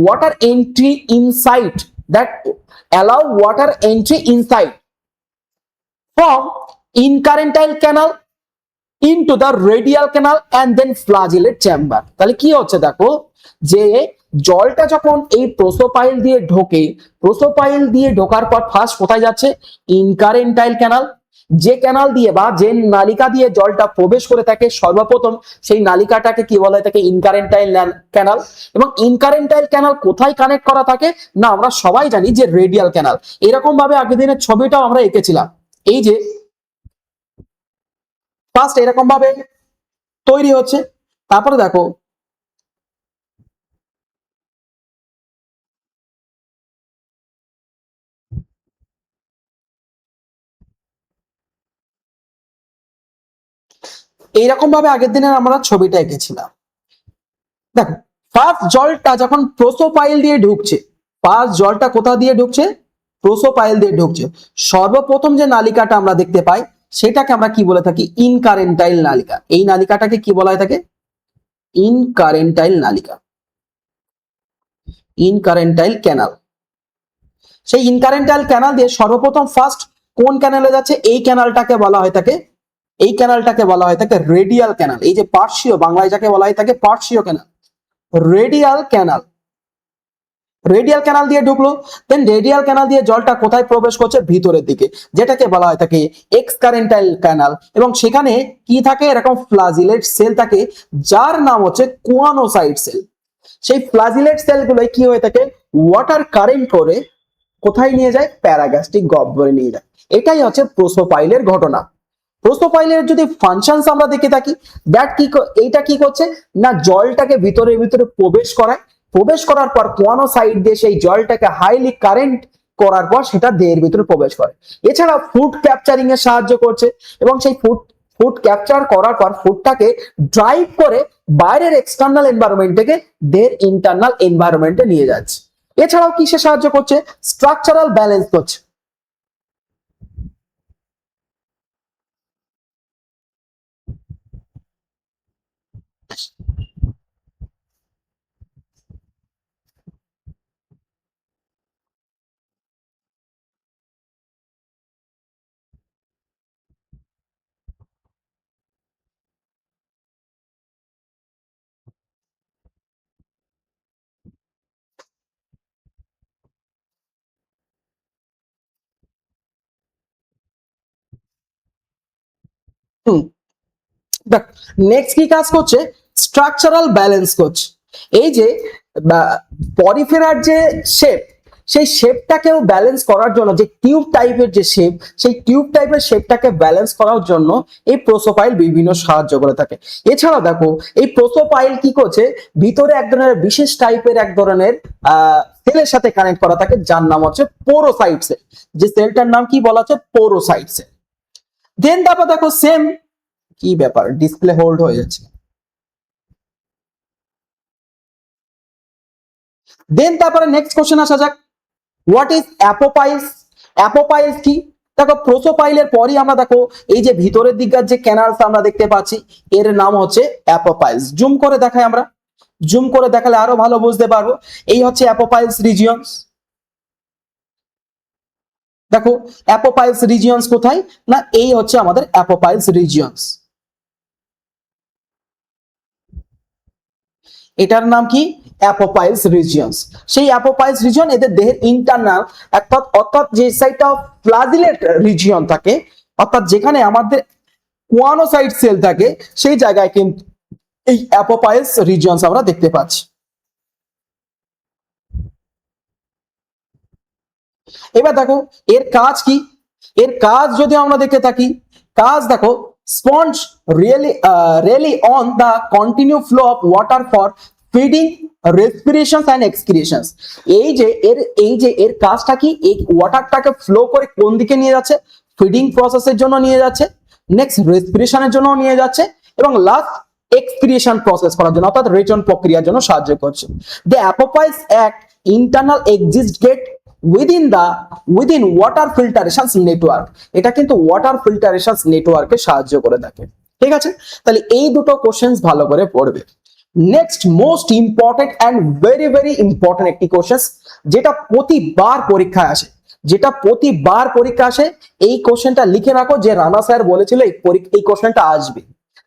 water entry inside that allow water entry inside from incarentile canal into the radial canal and then flagellate chamber। তাহলে কি হচ্ছে দেখো যে জলটা যখন এই প্রোসোপাইল দিয়ে ঢোকে, প্রোসোপাইল দিয়ে ঢোকার পর ফার্স্ট কোথায় যাচ্ছে? ইনকারেন্টাইল ক্যানাল। যে ক্যানাল দিয়ে বা যে নালিকা দিয়ে জলটা প্রবেশ করে থাকে সর্বপ্রথম সেই নালিকাটাকে কি বলা হয়? তাকে ইনকারেন্টাইল ক্যানাল। এবং ইনকারেন্টাইল ক্যানাল কোথায় কানেক্ট করা থাকে না আমরা সবাই জানি যে রেডিয়াল ক্যানাল। এরকম ভাবে আগের দিনের ছবিটাও আমরা এঁকেছিলাম, এই যে ফার্স্ট এরকম ভাবে তৈরি হচ্ছে। তারপরে দেখো এইরকম ভাবে আগের দিনের আমরা ছবিটা এঁকেছিলাম। দেখো ফার্স্ট জলটা যখন প্রোসোপাইল দিয়ে ঢুকছে, ফার্স্ট জলটা কোথা দিয়ে ঢুকছে? প্রোসোপাইল দিয়ে ঢুকছে। সর্বপ্রথম যে নালিকাটা আমরা দেখতে পাই সেটাকে আমরা কি বলে থাকি? ইনকারেন্টাইল নালিকা। এই নালিকাটাকে কি বলা হয় থাকে? ইনকারেন্টাইল নালিকা, ইনকারেন্টাইল ক্যানাল। সেই ইনকারেন্টাইল ক্যানাল দিয়ে সর্বপ্রথম ফার্স্ট কোন ক্যানালে যাচ্ছে? এই ক্যানালটাকে বলা হয় থাকে, এই ক্যানালটাকে বলা হয় থাকে রেডিয়াল ক্যানাল। এই যে পার্শ্বীয়, বাংলায় যাকে বলা হয় থাকে পার্শ্বীয় canal, radial canal. Radial canal দিয়ে ঢুকলো, দেন রেডিয়াল ক্যানাল দিয়ে জলটা কোথায় প্রবেশ করছে? ভিতরের দিকে, যেটাকে বলা হয় থাকে এক্সকারেন্টাইল ক্যানাল। এবং সেখানে কি থাকে? এরকম ফ্লাজিলেট সেল থাকে যার নাম হচ্ছে কুয়ানোসাইট সেল। সেই ফ্লাজিলেট সেলগুলোই কি হয়ে থাকে? ওয়াটার কারেন্ট করে কোথায় নিয়ে যায়? প্যারাগাস্টিক গহ্বরে নিয়ে যায়। এটাই হচ্ছে প্রোসোপাইলের ঘটনা। প্রোসোপাইলের যদি ফাংশনস আমরা দেখে থাকি, দ্যাট কি এইটা কি করছে না জলটাকে ভিতরে ভিতরে প্রবেশ করায়। প্রবেশ করার পর কোয়ানো সাইড দিয়ে সেই জলটাকে হাইলি কারেন্ট করার পর সেটা দেহের ভিতরে প্রবেশ করে। এছাড়া ফুড ক্যাপচারিং এ সাহায্য করছে এবং সেই ফুড ক্যাপচার করার পর ফুডটাকে ড্রাইভ করে বাইরের এক্সটার্নাল এনভায়রনমেন্ট থেকে দেহের ইন্টারনাল এনভায়রনমেন্টে নিয়ে যাচ্ছে। এছাড়াও কিসে সাহায্য করছে? স্ট্রাকচারাল ব্যালেন্স করছে। দেখ নেক্সট কি কাজ করছে, স্ট্রাকচারাল ব্যালেন্স করছে। এই যে পরিফেরার যে শেপ, সেই শেপটাকেও ব্যালেন্স করার জন্য, যে টিউব টাইপের যে শেপ, সেই টিউব টাইপের শেপটাকে ব্যালেন্স করার জন্য এই প্রোসোপাইল বিভিন্ন সাহায্য করে থাকে। এছাড়া দেখো এই প্রোসোপাইল কি করছে, ভিতরে এক ধরনের বিশেষ টাইপের এক ধরনের সেলের সাথে কানেক্ট করা থাকে, যার নাম হচ্ছে পোরোসাইট সেল। যে সেলটার নাম কি বলা হচ্ছে, পোরোসাইট সেল। দেন তারপর দেখো সেম, কি ব্যাপার ডিসপ্লে হোল্ড হয়ে যাচ্ছে। দেন তারপরে নেক্সট কোশ্চেন আসা যাক, হোয়াট ইজ অ্যাপোপাইলস। অ্যাপোপাইলস কি, দেখো প্রোসোপাইলের পরই আমরা দেখো এই যে ভিতরের দিককার যে ক্যানালস আমরা দেখতে পাচ্ছি, এর নাম হচ্ছে অ্যাপোপাইলস। জুম করে দেখাই আমরা, জুম করে দেখালে আরো ভালো বুঝতে পারবো। এই হচ্ছে অ্যাপোপাইলস রিজিয়নস। দেখো অ্যাপোপাইলস রিজিয়নস কোথায়, না এই হচ্ছে আমাদের অ্যাপোপাইলস রিজিয়নস। এটার নাম কি, অ্যাপোপাইলস রিজিয়নস। সেই অ্যাপোপাইলস রিজিয়ন এদের দেহের ইন্টারনাল, অর্থাৎ যে সাইডটা ফ্লাজিলেট রিজিয়ন থাকে, অর্থাৎ যেখানে আমাদের কোয়ানোসাইট সেল থাকে, সেই জায়গায় কিন্তু এই অ্যাপোপাইলস রিজিয়নস আমরা দেখতে পাচ্ছি। এবার দেখো এর কাজ কি, এর কাজ যদি আমরা দেখতে থাকি, কাজ দেখো, sponge really on the continue flow of water for feeding, respiration and excretions. এই যে এর কাজটা কি, এই ওয়াটারটাকে ফ্লো করে কোন দিকে নিয়ে যাচ্ছে, ফিডিং প্রসেসের জন্য নিয়ে যাচ্ছে, নেক্সট রেসপিরেশনের জন্য নিয়ে যাচ্ছে, এবং লাস্ট এক্সক্রিয়েশন প্রসেস করার জন্য অর্থাৎ রেচন প্রক্রিয়ার জন্য সাহায্য করছে। The apopyles act internal exist gate within water filtration network. এটা কিন্তু ওয়াটার ফিল্টারেশন নেটওয়ার্কে সাহায্য করে থাকে। ঠিক আছে, তাহলে এই দুটো কোশ্চেন্স ভালো করে পড়বে। Next most important and very very important একটি কোশ্চেন, যেটা প্রতিবার পরীক্ষায় আসে, যেটা প্রতিবার পরীক্ষা আসে। এই কোশ্চেনটা লিখে রাখো, যে রানা স্যার বলেছিল এই কোশ্চেনটা আসবে।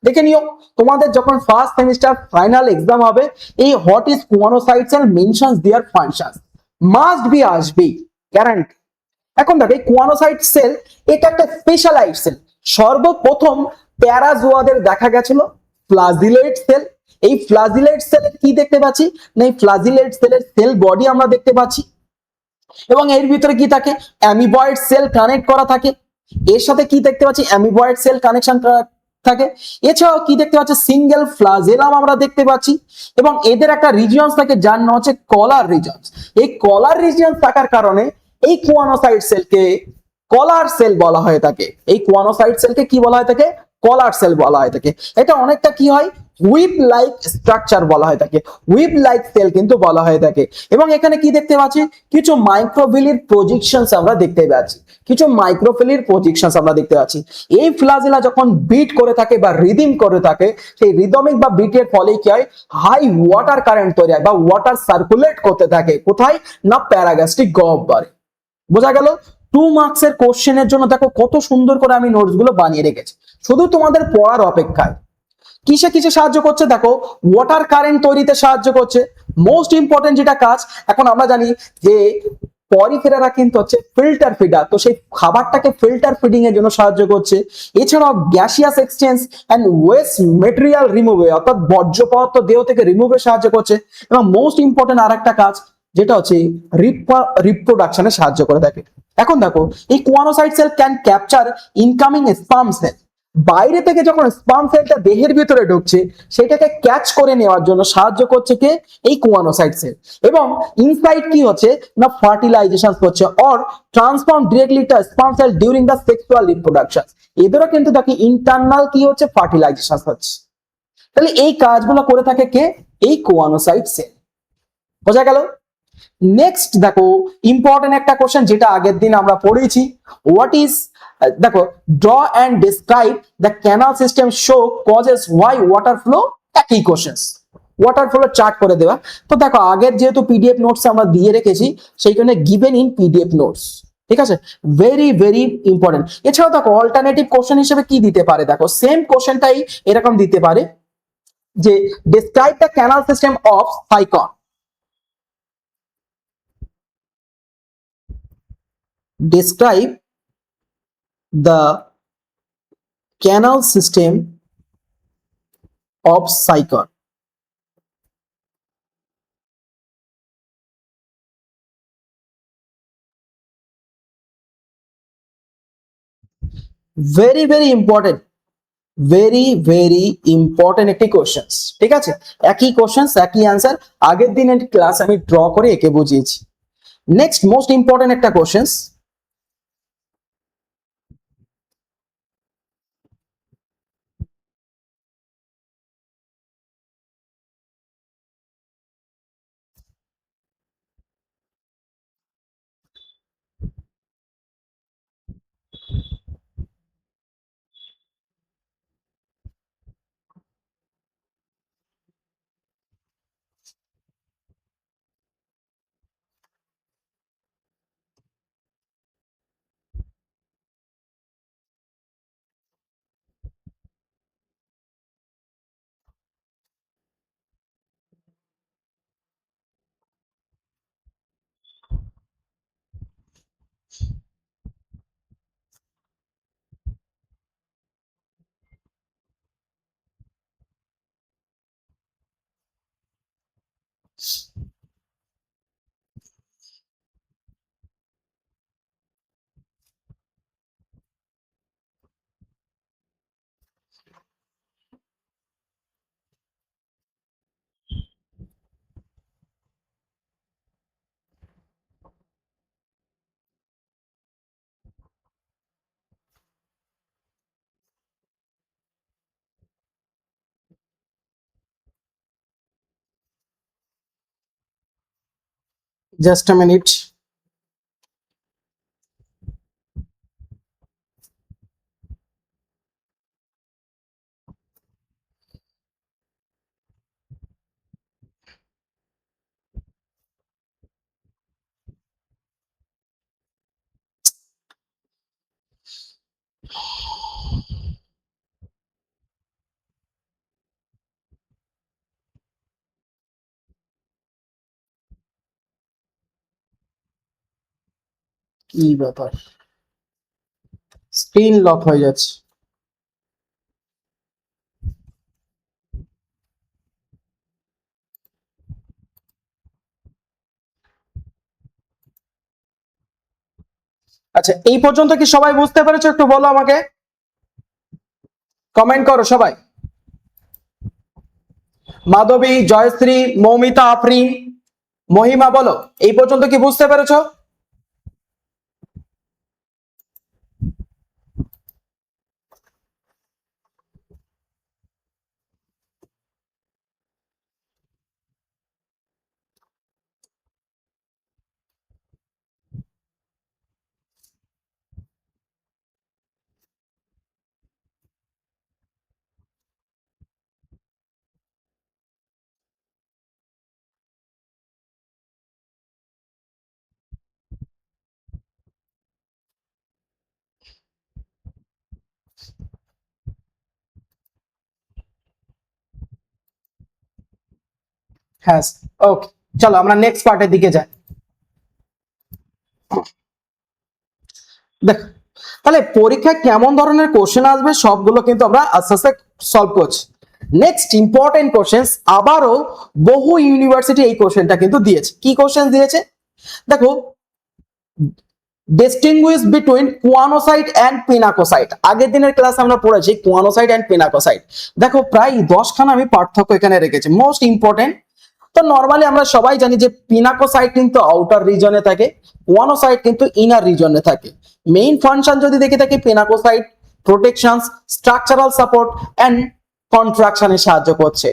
দেখে নিও, তোমাদের যখন ফার্স্ট সেমিস্টার ফাইনাল এক্সাম হবে, এই what is choanocytes and mentions their functions must be আসবে, গ্যারান্টি। এখন দেখো এই কোয়ানোসাইট সেল, এটা একটা স্পেশালাইজড সেল। সর্বপ্রথম প্যারাজোয়াদের দেখা গেছিল ফ্লাজিলেট সেল। এই ফ্লাজিলেট সেলের কি দেখতে পাচ্ছি, না এই ফ্লাজিলেট সেলের সেল বডি আমরা দেখতে পাচ্ছি, এবং এর ভিতরে কি থাকে, অ্যামিবয়েড সেল কানেক্ট করা থাকে। এর সাথে কি দেখতে পাচ্ছি, অ্যামিবয়েড সেল কানেকশন থাকে। এছাড়াও কি দেখতে পাচ্ছি, সিঙ্গেল ফ্লাজেলাম আমরা দেখতে পাচ্ছি, এবং এদের একটা রিজিয়ন থাকে যার নাম হচ্ছে কলার রিজিয়ন। এই কলার রিজিয়ন থাকার কারণে এই কোয়ানোসাইট সেলকে কলার সেল বলা হয়ে থাকে। এই কোয়ানোসাইট সেলকে কি বলা হয়ে থাকে, কলার সেল বলা হয়ে থাকে। এটা অনেকটা কি হয়, হুইপ লাইক স্ট্রাকচার বলা হয়ে থাকে, হুইপ লাইক সেল কিন্তু বলা হয়ে থাকে। এবং এখানে কি দেখতে পাচ্ছি, কিছু মাইক্রোভিলির প্রজেকশনস আমরা দেখতে পাচ্ছি, কিছু মাইক্রোফিলির প্রজেকশনস আমরা দেখতে পাচ্ছি। এই ফ্লাজেলা যখন বিট করে থাকে বা রিদিম করে থাকে, সেই রিদমিক বা বিটের ফলে কি হয়, হাই ওয়াটার কারেন্ট তৈরি হয় বা ওয়াটার সার্কুলেট করতে থাকে। কোথায়, না প্যারাগ্যাস্ট্রিক গহ্বরে। বোঝা গেল। 2 মার্কসের কোশ্চেনের জন্য দেখো কত সুন্দর করে আমি নোটস গুলো বানিয়ে রেখেছি, শুধু তোমাদের পড়ার অপেক্ষায়। কিসে কিসে সাহায্য করছে, দেখো ওয়াটার কারেন্ট তৈরিতে সাহায্য করছে। মোস্ট ইম্পর্টেন্ট যেটা কাজ, এখন আমরা জানি যে পরিফেরারা কিন্তু হচ্ছে ফিল্টার ফিডার, তো সেই খাবারটাকে ফিল্টার ফিডিং এর জন্য সাহায্য করছে। এছাড়াও gaseous exchange and waste material রিমুভে, অর্থাৎ বর্জ্য পদার্থ দেহ থেকে রিমুভে সাহায্য করছে। এবং মোস্ট ইম্পর্টেন্ট আরেকটা কাজ, যেটা হচ্ছে রিপ্রোডাকশনে সাহায্য করে থাকে। এখন দেখো এই choanocyte cell can capture incoming sperm cell. বাইরে থেকে যখন স্পার্ম সেলটা দেহের ভিতরে ঢুকছে, সেটাকে ক্যাচ করে নেওয়ার জন্য সাহায্য করছে কে, এই কোয়ানোসাইট সেল। এবং ইনসাইড কি হচ্ছে, না ফার্টিলাইজেশন করছে or transform directly to sperm cell during the sexual reproduction. এদেরও কিন্তু দেখি ইন্টারনাল কি হচ্ছে, ফার্টিলাইজেশন হচ্ছে। তাহলে এই কাজগুলো করে থাকে কে, এই কোয়ানোসাইট সেল। বোঝা গেল। নেক্সট দেখো ইম্পর্টেন্ট একটা কোশ্চেন, যেটা আগের দিন আমরা পড়েছি, হোয়াট ইজ, দেখো draw and describe the canal system show causes why water flow. একই কোশ্চেন্স, ওয়াটার ফ্লো চার্ট করে দেওয়া। তো দেখো আগের যেহেতু পিডিএফ নোটস আমরা দিয়ে রেখেছি, সেই কারণে গিভেন ইন পিডিএফ নোটস। ঠিক আছে, ভেরি ভেরি ইম্পর্টেন্ট। এছাড়াও দেখো অল্টারনেটিভ কোশ্চেন হিসেবে কি দিতে পারে, দেখো সেম কোশ্চেনটাই এরকম দিতে পারে, যে describe the canal system of sycon. Describe the canal system of sycon. Very very important, very important একটি কোশ্চেন্স। ঠিক আছে, একই কোশ্চেন্স একই অ্যান্সার, আগের দিনের ক্লাস আমি ড্র করে একে বুঝিয়েছি। নেক্সট মোস্ট ইম্পর্টেন্ট একটা কোশ্চেন্স, জাস্ট আ মিনিট। কি ব্যাপার, স্ক্রিন লক হয়ে যাচ্ছে। আচ্ছা, এই পর্যন্ত কি সবাই বুঝতে পেরেছো? একটু বলো আমাকে, কমেন্ট করো সবাই। মাধবী, জয়শ্রী, মৌমিতা, আফরিন, মহিমা, বলো এই পর্যন্ত কি বুঝতে পেরেছো? হ্যাঁ, ওকে, চলো আমরা নেক্সট পার্টের দিকে যাই। দেখো, তাহলে পরীক্ষায় কেমন ধরনের কোশ্চেন আসবে সবগুলো কিন্তু আমরা আস্তে আস্তে সলভ করছি। নেক্সট ইম্পর্টেন্ট কোশ্চেন, আবারও বহু ইউনিভার্সিটি এই কোশ্চেনটা কিন্তু দিয়েছে। কি কোশ্চেন দিয়েছে দেখো, ডিস্টিংগুইশ বিটুইন কুয়ানোসাইট এন্ড পিনাকোসাইট। আগের দিনের ক্লাস আমরা পড়েছি কুয়ানোসাইট এন্ড পিনাকোসাইট। দেখো প্রায় 10খানা আমি পার্থক্য এখানে রেখেছি, মোস্ট ইম্পর্টেন্ট। তো নরমালি আমরা সবাই জানি যে পিনাকোসাইট কিন্তু আউটার রিজনে থাকে, কুয়ানোসাইট কিন্তু ইনার রিজনে থাকে। মেইন ফাংশন যদি দেখে থাকি, pinacocyte protection, structural support and কন্ট্রাকশনে সাহায্য করছে।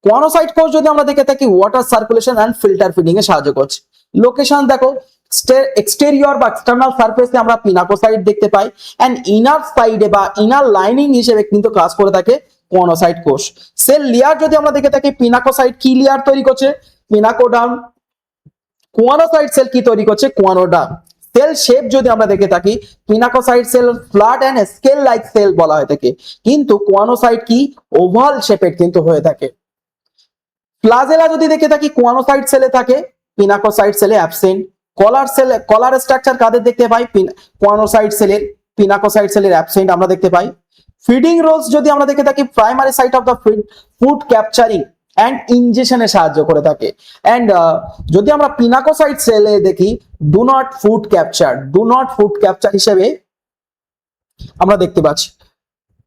কুয়ানোসাইট কোষ যদি আমরা দেখে থাকি, water circulation and filter feeding এ সাহায্য করছে। লোকেশন দেখো, এক্সটেরিয়র বা এক্সটার্নাল সারফেসে আমরা পিনাকোসাইট দেখতে পাই, এন্ড ইনার সাইডে বা ইনার লাইনিং হিসেবে কিন্তু কাজ করে থাকে কুয়ানোসাইট কোষ। সেল লেয়ার যদি আমরা দেখে থাকি, পিনাকোসাইট কি লেয়ার তৈরি করছে? পিনাকোডার্ম। কুয়ানোসাইট সেল কি তৈরি করছে? কুয়ানোডার্ম। সেল শেপ যদি আমরা দেখে থাকি, pinacocyte cell flat and scale like cell বলা হয়ে থাকে, কিন্তু কুয়ানোসাইট কি ওভাল শেপের কিন্তু হয়ে থাকে। ফ্লাজেলা যদি দেখে থাকি, কুয়ানোসাইট সেলে থাকে, পিনাকোসাইট সেলে অ্যাবসেন্ট। কলার সেল, কলার স্ট্রাকচার কাদের দেখতে পাই? কুয়ানোসাইট সেলের, পিনাকোসাইট সেলের অ্যাবসেন্ট আমরা দেখতে পাই। ফিডিং রোলস যদি আমরা দেখে থাকি primary site of the food capturing and ইনজেকশনে সাহায্য করে থাকে। অ্যান্ড যদি আমরা পিনাকোসাইট সেলে দেখি ডু নট ফুড ক্যাপচার হিসেবে আমরা দেখতে পাচ্ছি।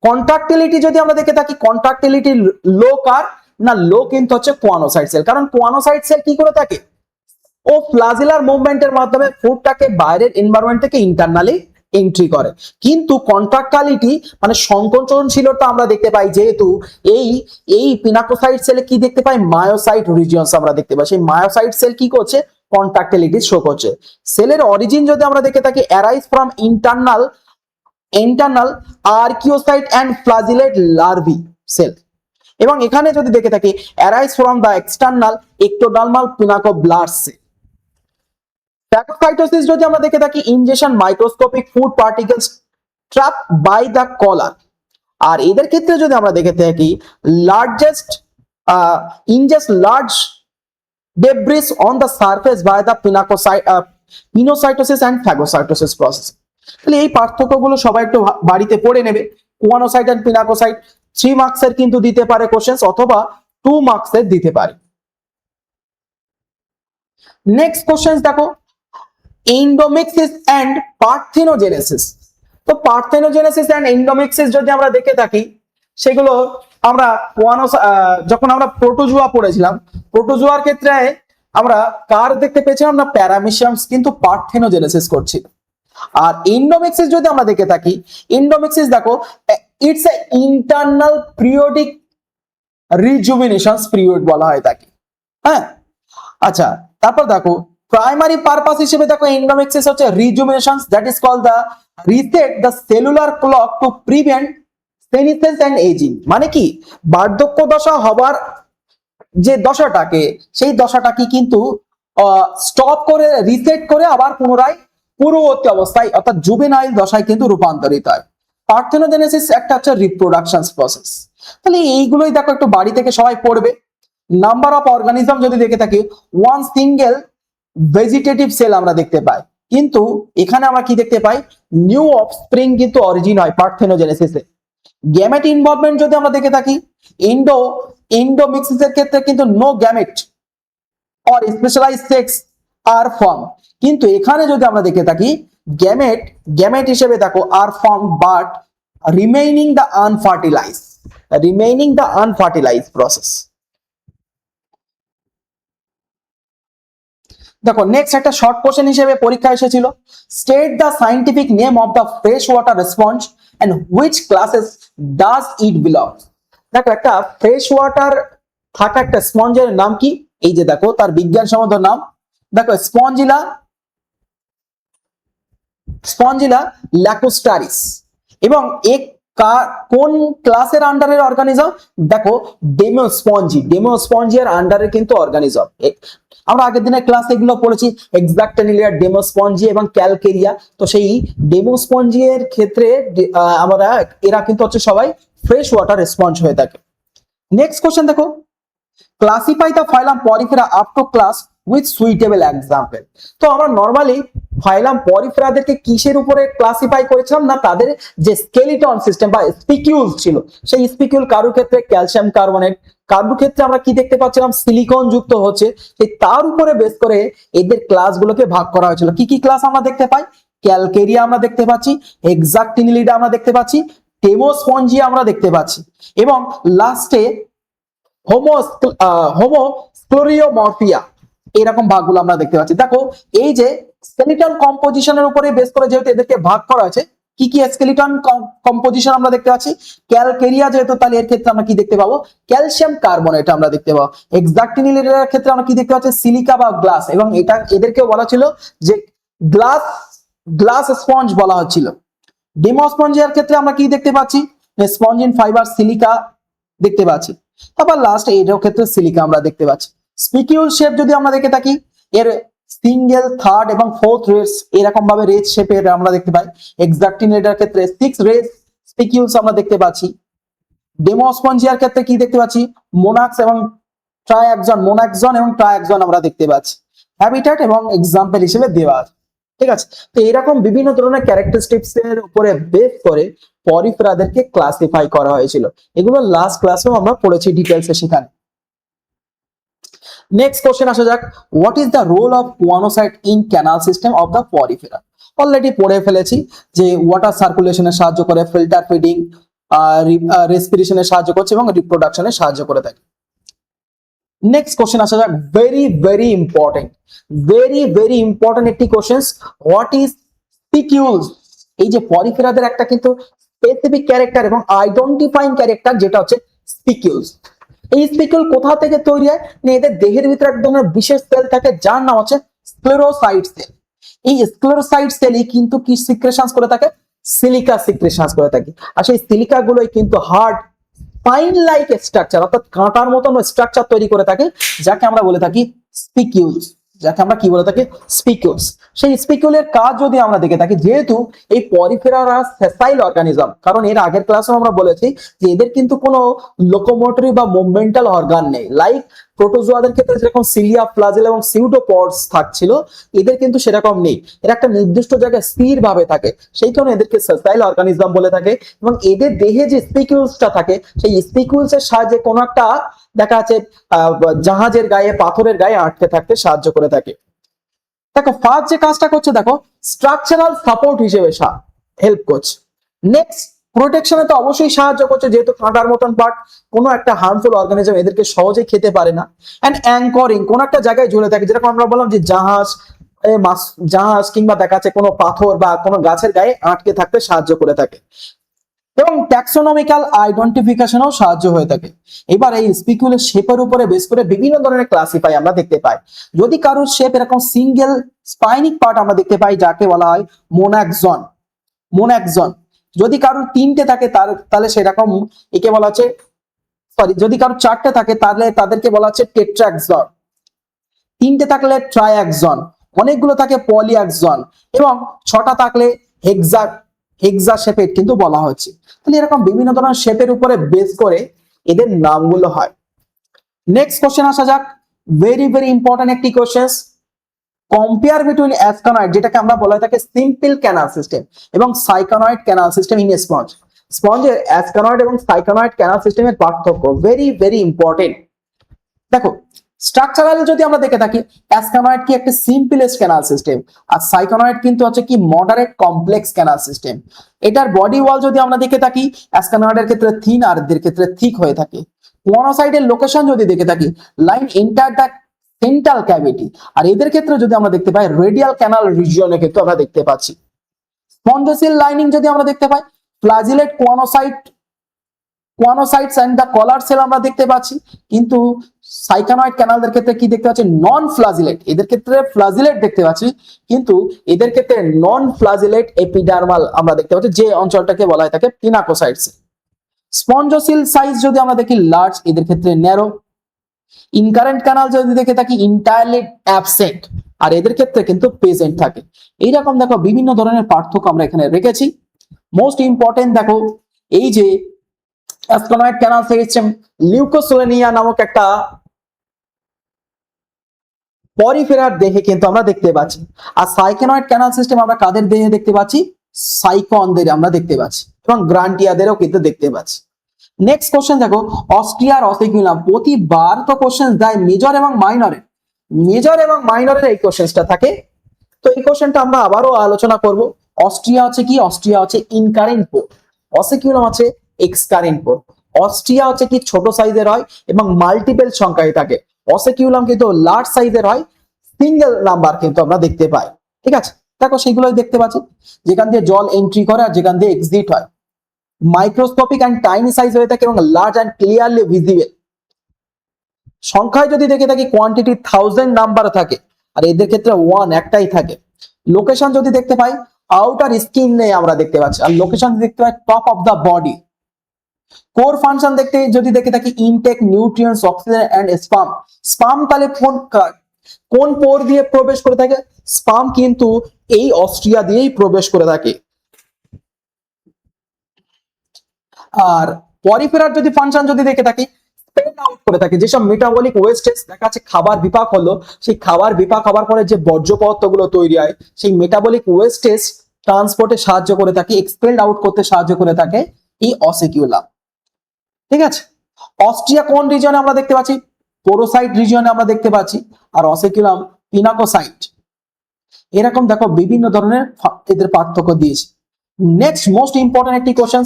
কন্ট্রাক্টিলিটি যদি আমরা দেখে থাকি কন্ট্রাক্টিলিটি লো কার না, লো কিন্তু হচ্ছে কোয়ানোসাইট সেল, কারণ কোয়ানোসাইট সেল কি করে থাকে, ও ফ্লাজেলার মুভমেন্টের মাধ্যমে ফুডটাকে বাইরের এনভায়রনমেন্ট থেকে ইন্টারনালি এন্ট্রি করে। কিন্তু কন্ট্রাক্টালিটি মানে সংকোচনশীলতা আমরা দেখতে পাই, যেহেতু এই পিনাকোসাইট সেলে কি দেখতে পাই, মায়োসাইট রিজিয়নস আমরা দেখতে পাই। সেই মায়োসাইট সেল কি করছে, কন্ট্রাক্টিলিটি শো করছে। সেলের অরিজিন যদি আমরা দেখে থাকি arise from internal archaeocyte and flagellate larvae cell, এবং এখানে যদি দেখে থাকি arise from the external ectodermal pinacoblast cell. Phagocytosis যদি আমরা দেখে থাকি ingestion microscopic food particles trap by the collar. আর এদের ক্ষেত্রে যদি আমরা দেখে থাকি ingest large debris on the surface by the pinocytosis and phagocytosis process। তাহলে এই পার্থক্যগুলো সবাই একটু বাড়িতে পড়ে নেবে। কোয়ানোসাইট এন্ড পিনাকোসাইট 3 মার্কসের কিন্তু দিতে পারে কোশ্চেন্স, অথবা 2 মার্কসের দিতে পারে। নেক্সট কোশ্চেন্স দেখো, এন্ডোমিক্সিস এন্ড পার্থেনোজেনেসিস। তো পার্থেনোজেনেসিস এন্ড এন্ডোমিক্সিস যদি আমরা দেখে থাকি, সেগুলো আমরা যখন আমরা প্রোটোজোয়া পড়েছিলাম, প্রোটোজোয়ার ক্ষেত্রে আমরা কার দেখতে পেয়েছিলাম না, প্যারামিশিয়ামস কিন্তু পার্থেনোজেনেসিস করছিল। আর এন্ডোমিক্সিস যদি আমরা দেখে থাকি, এন্ডোমিক্সিস দেখো it's a internal periodic rejuvenation period বলা হয় তাকে। হ্যাঁ, আচ্ছা, তারপর দেখো প্রাইমারি পারপাস হিসেবে দেখো এন্ডোমিক্সিস হচ্ছে rejuvenation, that is called the reset the cellular clock to prevent senescence and ageing. মানে কি, বার্ধক্য দশা হবার যে দশাটাকে, সেই দশাটাকে কিন্তু স্টপ করে রিসেট করে আবার পুনরায় পূর্ববর্তী অবস্থায় অর্থাৎ জুভেনাইল দশায় কিন্তু রূপান্তরিত হয়। পার্থেনোজেনেসিস একটা হচ্ছে রিপ্রোডাকশন প্রসেস। তাহলে এইগুলোই দেখো একটু বাড়ি থেকে সবাই পড়বে। নাম্বার অফ অর্গানিজম যদি দেখে থাকি, ওয়ান সিঙ্গেল ভেজিটেটিভ সেল আমরা দেখতে পাই, কিন্তু এখানে আমরা কি দেখতে পাই, নিউ অফস্প্রিং কিন্তু অরিজিন হয় পার্থেনোজেনেসিসে। গ্যামেট ইনভলভমেন্ট যদি আমরা দেখে থাকি, এন্ডোমিক্সিসের ক্ষেত্রে কিন্তু no gamete or specialised sex are form, কিন্তু এখানে যদি আমরা দেখে থাকি গ্যামেট হিসেবে দেখো are form but remaining the unfertilised process. দেখো নেক্সট একটা শর্ট কোশ্চেন হিসেবে পরীক্ষা এসেছিল, state the scientific name of the fresh water sponge and which classes does it belong. দেখো একটা ফ্রেশ ওয়াটার থাকা একটা স্পঞ্জের নাম কি, এই যে দেখো তার বিজ্ঞানসম্মত নাম, দেখো স্পঞ্জিলা ল্যাকোস্টারিস। এবং কোন ক্লাসের আন্ডারের অর্গানিজম, দেখো ডেমোস্পঞ্জিয়ার আন্ডারে কিন্তু অর্গানিজম। আমরা আগের দিনের ক্লাস এগুলো পড়েছি, এক্সাক্টেনিলিয়া, ডেমোস্পঞ্জি এবং ক্যালকেরিয়া। তো সেই ডেমোস্পঞ্জিয়ের ক্ষেত্রে এরা কিন্তু হচ্ছে সবাই ফ্রেশ ওয়াটার স্পঞ্জ হয়ে থাকে। নেক্সট কোশ্চেন দেখো, classify the phylum Porifera up to class with suitable example. তো আমরা নর্মালি ফাইলাম পরিফেরাদেরকে কিসের উপরে ক্লাসিফাই করেছিলাম না, তাদের যে স্কেলিটন সিস্টেম বা স্পিকিউল ছিল, সেই স্পিকিউল কারোর ক্ষেত্রে ক্যালসিয়াম কার্বনেট, কারোর ক্ষেত্রে আমরা কি দেখতে পাচ্ছিলাম সিলিকন যুক্ত হচ্ছে, সেই তার উপরে বেস করে এদের ক্লাসগুলোকে ভাগ করা হয়েছিল। কি কি ক্লাস আমরা দেখতে পাই, ক্যালকেরিয়া আমরা দেখতে পাচ্ছি, এক্সাক্টিনিলিডা আমরা দেখতে পাচ্ছি, ডেমোস্পঞ্জিয়া আমরা দেখতে পাচ্ছি, এবং লাস্টে হোমোস্ক্লোরিওমরফিয়া, এরকম ভাগগুলো আমরা দেখতে পাচ্ছি। দেখো এই যে স্কেলিটন কম্পোজিশনের উপরে বেস করে যেহেতু এদেরকে ভাগ করা হয়েছে, কি কি স্কেলিটন কম্পোজিশন আমরা দেখতে পাচ্ছি, ক্যালকেরিয়া যেহেতু, তাহলে এর ক্ষেত্রে আমরা কি দেখতে পাবো, ক্যালসিয়াম কার্বনেট আমরা দেখতে পাবো। এক্সাক্টিনিলিডার ক্ষেত্রে আমরা কি দেখতে পাচ্ছি, সিলিকা বা গ্লাস, এবং এদেরকে বলা ছিল যে গ্লাস স্পঞ্জ বলা হচ্ছিল। ডেমোস্পঞ্জিয়ার ক্ষেত্রে আমরা কি দেখতে পাচ্ছি, স্পঞ্জিন ফাইবার সিলিকা দেখতে পাচ্ছি। তারপর লাস্ট এটার ক্ষেত্রে সিলিকা আমরা দেখতে পাচ্ছি। স্পিকিউল শেপ যদি আমরা দেখে থাকি, এর সিঙ্গেল, থার্ড এবং ফোর্থ রেস এরকম ভাবে রেস শেপের আমরা দেখতে পাই। এক্সাক্টিনিলিডার ক্ষেত্রে 6 রেস স্পিকিউলস আমরা দেখতে পাচ্ছি। ডেমোস্পঞ্জিয়ার ক্ষেত্রে কি দেখতে পাচ্ছি, মোনাক্স এবং ট্রায়াক্সন আমরা দেখতে পাচ্ছি। হ্যাবিটেট এবং এক্সাম্পল হিসেবে দেওয়া আছে। ঠিক আছে। তো এরকম বিভিন্ন ধরনের ক্যারেক্টারিস্টিক্স এর উপরে বেস করে পরিফেরাদেরকে ক্লাসিফাই করা হয়েছিল। এগুলো লাস্ট ক্লাসেও আমরা পড়েছি ডিটেলসে সেখানে। নেক্সট কোশ্চেন আসা যাক, what is the role of choanocyte in canal system of the Porifera? Already পড়ে ফেলেছি যে ওয়াটার সার্কুলেশনে সাহায্য করে, ফিল্টার ফিডিং, রেসপিরেশনে সাহায্য করছে এবং রিপ্রোডাকশনে সাহায্য করে থাকে। নেক্সট কোশ্চেন আসা যাক, ভেরি ইম্পর্টেন্ট একটি কোশ্চেন, হোয়াট ইজ স্পিকিউলস? এই যে পরিফেরাদের একটা কিন্তু স্পেসিফিক ক্যারেক্টার এবং আইডেন্টিফাইং ক্যারেক্টার যেটা হচ্ছে স্পিকিউলস। এই স্পিকিউল কোথা থেকে তৈরি হয়? এদের দেহের ভিতরে এক ধরনের বিশেষ সেল থাকে যার নাম হচ্ছে স্ক্লেরোসাইট সেল। এই স্ক্লেরোসাইট সেলই কিন্তু কি সিক্রেশনস করে থাকে? সিলিকা সিক্রেশনস করে থাকে। আর সেই সিলিকা গুলোই কিন্তু হার্ড স্পাইন লাইক স্ট্রাকচার অর্থাৎ কাঁটার মতন স্ট্রাকচার তৈরি করে থাকে, যাকে আমরা বলে থাকি স্পিকিউলস। যাকে আমরা কি বলে থাকি? স্পিকিউলস। সেই স্পিকিউলের কাজ যদি আমরা দেখে থাকি, যেহেতু এই পরিফেরারা সেসাইল অর্গানিজম, কারণ এর আগের ক্লাসে আমরা বলেছি যে এদের কিন্তু কোনো লোকোমোটরি বা মুভমেন্টাল অর্গান নেই। লাইক প্রোটোজোয়াদের ক্ষেত্রে যেরকম সিলিয়া, ফ্লাজেল এবং সিউডোপডস থাকছিল, এদের কিন্তু সেরকম নেই। এরা একটা নির্দিষ্ট জায়গায় স্থির ভাবে থাকে, সেই কারণে এদেরকে সেসাইল অর্গানিজম বলে থাকে। এবং এদের দেহে যে স্পিকিউলসটা থাকে, সেই স্পিকিউলসের সাহায্যে কোনো একটা দেখা যাচ্ছে জাহাজের গায়ে, পাথরের গায়ে আটকে থাকতে সাহায্য করে থাকে। দেখো ফার্স্ট যে কাজটা করছে, দেখো স্ট্রাকচারাল সাপোর্ট হিসেবে হেল্প করছে। নেক্সট প্রোটেকশনে তো অবশ্যই সাহায্য করছে, যেহেতু কাঁটার মতন পার্ট, কোনো একটা হার্মফুল অর্গানিজম এদেরকে সহজে খেতে পারে না। এন্ড অ্যাঙ্করিং, কোন একটা জায়গায় ঝুলে থাকে, যেরকম আমরা বললাম যে জাহাজ কিংবা দেখা যাচ্ছে কোনো পাথর বা কোনো গাছের গায়ে আটকে থাকতে সাহায্য করে থাকে। এবং ট্যাক্সোনমিক্যাল আইডেন্টিফিকেশনেও সাহায্য হয়ে থাকে। এবার এই স্পিকিউলের শেপের উপরে বেস করে বিভিন্ন ধরনের ক্লাসিফাই আমরা দেখতে পাই। যদি কারোর শেপ এরকম সিঙ্গেল স্পাইনিক পার্ট আমরা দেখতে পাই, যাকে বলা হয় মোনাক্সন। যদি কারোর তিনটে থাকে তাহলে সেরকম একে বলা হচ্ছে, যদি কারোর চারটে থাকে তাহলে তাদেরকে বলা হচ্ছে টেট্রাক্সন, তিনটে থাকলে ট্রায়াক্সন, অনেকগুলো থাকে পলিয়াক্সন, এবং ছটা থাকলে হেক্সা শেপের কিন্তু বলা হচ্ছে। তাহলে এরকম বিভিন্ন ধরনের শেপের উপরে বেস করে এদের নামগুলো হয়। নেক্সট কোশ্চেন আসা যাক, ভেরি ইম্পর্টেন্ট একটি কোশ্চেন, কম্পেয়ার বিটুইন অ্যাসকনয়েড, যেটাকে আমরা বলা হয় থাকে সিম্পল ক্যানাল সিস্টেম, এবং সাইকনয়েড ক্যানাল সিস্টেম ইন স্পঞ্জ। স্পঞ্জের অ্যাসকনয়েড এবং সাইকনয়েড ক্যানাল সিস্টেমের পার্থক্য ভেরি ইম্পর্টেন্ট। দেখো স্ট্রাকচারাল যদি আমরা দেখে থাকি, অ্যাসকনয়েড কি একটা সিম্পলেস্ট ক্যানাল সিস্টেম, আর সাইকনয়েড কিন্তু হচ্ছে কি মডারেট কমপ্লেক্স ক্যানাল সিস্টেম। এটার বডি ওয়াল যদি আমরা দেখে থাকি, অ্যাসকনয়েডের ক্ষেত্রে থিন আর এদের ক্ষেত্রে থিক হয়ে থাকে। কোয়ানোসাইটের লোকেশন যদি দেখে থাকি, line enter the central cavity, আর এদের ক্ষেত্রে যদি আমরা দেখতে পাই রেডিয়াল ক্যানাল রিজিয়নে কিন্তু আমরা দেখতে পাচ্ছি। স্পঞ্জোসিল লাইনিং যদি আমরা দেখতে পাই, ফ্লাজিলেট কোয়ানোসাইটস এন্ড দ্য কলার সেল আমরা দেখতে পাচ্ছি। কিন্তু সাইকানয়েড ক্যানালদের ক্ষেত্রে কি দেখতে পাচ্ছি? নন ফ্লাজিলেট। এদের ক্ষেত্রে ফ্লাজিলেট দেখতে পাচ্ছি, কিন্তু এদের ক্ষেত্রে নন ফ্লাজিলেট এপিডার্মাল আমরা দেখতে পাচ্ছি, যে অঞ্চলটাকে বলা হয় থাকে পিনাকোসাইটস। স্পঞ্জোসিল সাইজ যদি আমরা দেখি লার্জ, এদের ক্ষেত্রে ন্যারো। ইনকারেন্ট ক্যানাল যদি দেখে থাকি ইন্টায়ারলি অ্যাবসেন্ট, আর এদের ক্ষেত্রে কিন্তু প্রেজেন্ট থাকে। এইরকম দেখো বিভিন্ন ধরনের পার্থক্য আমরা এখানে রেখেছি। মোস্ট ইম্পর্টেন্ট দেখো, এই যে অ্যাসকনয়েড ক্যানাল সিস্টেম লিউকোসোলেনিয়া নামক একটা পরিফেরার দেহে কিন্তু আমরা দেখতে পাচ্ছি। আর সাইকনয়েড ক্যানাল সিস্টেম আমরা কাদের দেহে দেখতে পাচ্ছি? সাইকনদের আমরা দেখতে পাচ্ছি, এবং গ্রান্টিয়াদেরও কিন্তু দেখতে পাচ্ছি। নেক্সট কোশ্চেন দেখো, অস্ট্রিয়ার অসিকুলাম। প্রতিবার তো কোশ্চেন দেয় মেজর এবং মাইনরের এই কোশ্চেনটা থাকে। তো এই কোশ্চেনটা আমরা আবারও আলোচনা করব। অস্ট্রিয়া হচ্ছে কি? অস্ট্রিয়া হচ্ছে ইনকারেন্ট পোর, অসিকুলাম হচ্ছে এক্সকারেন্ট পোর। অস্ট্রিয়া হচ্ছে কি ছোট সাইজের হয় এবং মাল্টিপল সংখ্যায় থাকে। অসিকুলাম কিন্তু লার্জ সাইজের হয়, সিঙ্গেল নাম্বার কিন্তু আমরা দেখতে পাই। ঠিক আছে, দেখো সেগুলোই দেখতে পাচ্ছি, যেখান দিয়ে জল এন্ট্রি করে আর যেখান দিয়ে এক্সিট হয়। মাইক্রোস্কোপিক এন্ড টাইনি সাইজ হয়ে থাকে এবং লার্জ এন্ড ক্লিয়ারলি ভিজিবল। সংখ্যায় যদি দেখে থাকি কোয়ান্টিটি 1000 নাম্বার থাকে, আর এদের ক্ষেত্রে 1 একটাই থাকে। লোকেশন যদি দেখতে পাই আউটার স্কিনে আমরা দেখতে পাচ্ছি, আর লোকেশন দেখতে পাই top of the body. Core function দেখতে যদি দেখে থাকি intake nutrients, oxygen and sperm. Sperm তাহলে কোন পোর দিয়ে প্রবেশ করে থাকে? স্পাম কিন্তু এই অস্ট্রিয়া দিয়েই প্রবেশ করে থাকে। আর পরিফেরার যদি ফাংশন যদি দেখে থাকি, এক্সপেল আউট করে থাকে। যেসব মেটাবলিক ওয়েস্টেজ দেখা যাচ্ছে খাবার বিপাক হলো, সেই খাবার বিপাক হওয়ার পরে যে বর্জ্য পদার্থগুলো তৈরি হয় সেই মেটাবলিক ওয়েস্টেজ ট্রান্সপোর্টে সাহায্য করে থাকে, এক্সপেল আউট করতে সাহায্য করে থাকে এই অসিকিউলাম। ঠিক আছে, অস্ট্রিয়া কোন রিজনে আমরা দেখতে পাচ্ছি? পোরোসাইট রিজনে আমরা দেখতে পাচ্ছি, আর অসিকিউলাম পিনাকোসাইট। এরকম দেখো বিভিন্ন ধরনের এদের পার্থক্য দিয়েছে। নেক্সট মোস্ট ইম্পর্টেন্ট একটি কোশ্চেন,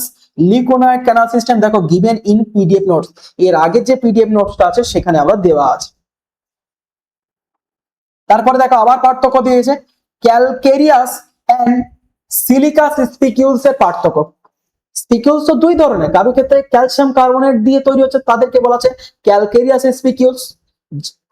লিউকোনয়েড ক্যানাল সিস্টেম দেখো গিভেন ইন পিডিএফ নোটস। এর আগের যে পিডিএফ নোটসটা আছে সেখানে আমরা দেওয়া আছে। তারপরে দেখো আবার পার্থক্য দিয়েছে, ক্যালকেরিয়াস এন্ড সিলিকাস স্পিকিউলস এর পার্থক্য। স্পিকিউলস তো দুই ধরনের, কারো ক্ষেত্রে ক্যালসিয়াম কার্বনেট দিয়ে তৈরি হচ্ছে তাদেরকে বলা হচ্ছে ক্যালকেরিয়াস স্পিকিউলস,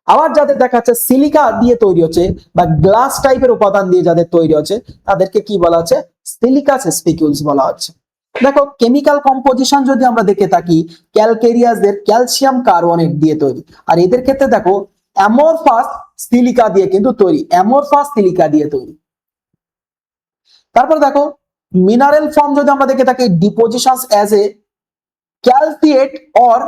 আবার যাদের দেখা যাচ্ছে সিলিকা দিয়ে তৈরি হচ্ছে বা গ্লাস টাইপের উপাদান দিয়ে যাদের তৈরি হচ্ছে তাদেরকে কি বলা হচ্ছে? সিলিকাস স্পিকিউলস বলা হচ্ছে। দেখো কেমিক্যাল কম্পোজিশন যদি আমরা দেখে থাকি, ক্যালকেরিয়াসদের ক্যালসিয়াম কার্বনেট দিয়ে তৈরি, আর এদের ক্ষেত্রে দেখো অ্যামরফাস সিলিকা দিয়ে কিন্তু তৈরি, অ্যামরফাস সিলিকা দিয়ে তৈরি। তারপর দেখো মিনারেল ফর্ম যদি আমরা দেখে থাকি, depositions as a calcite or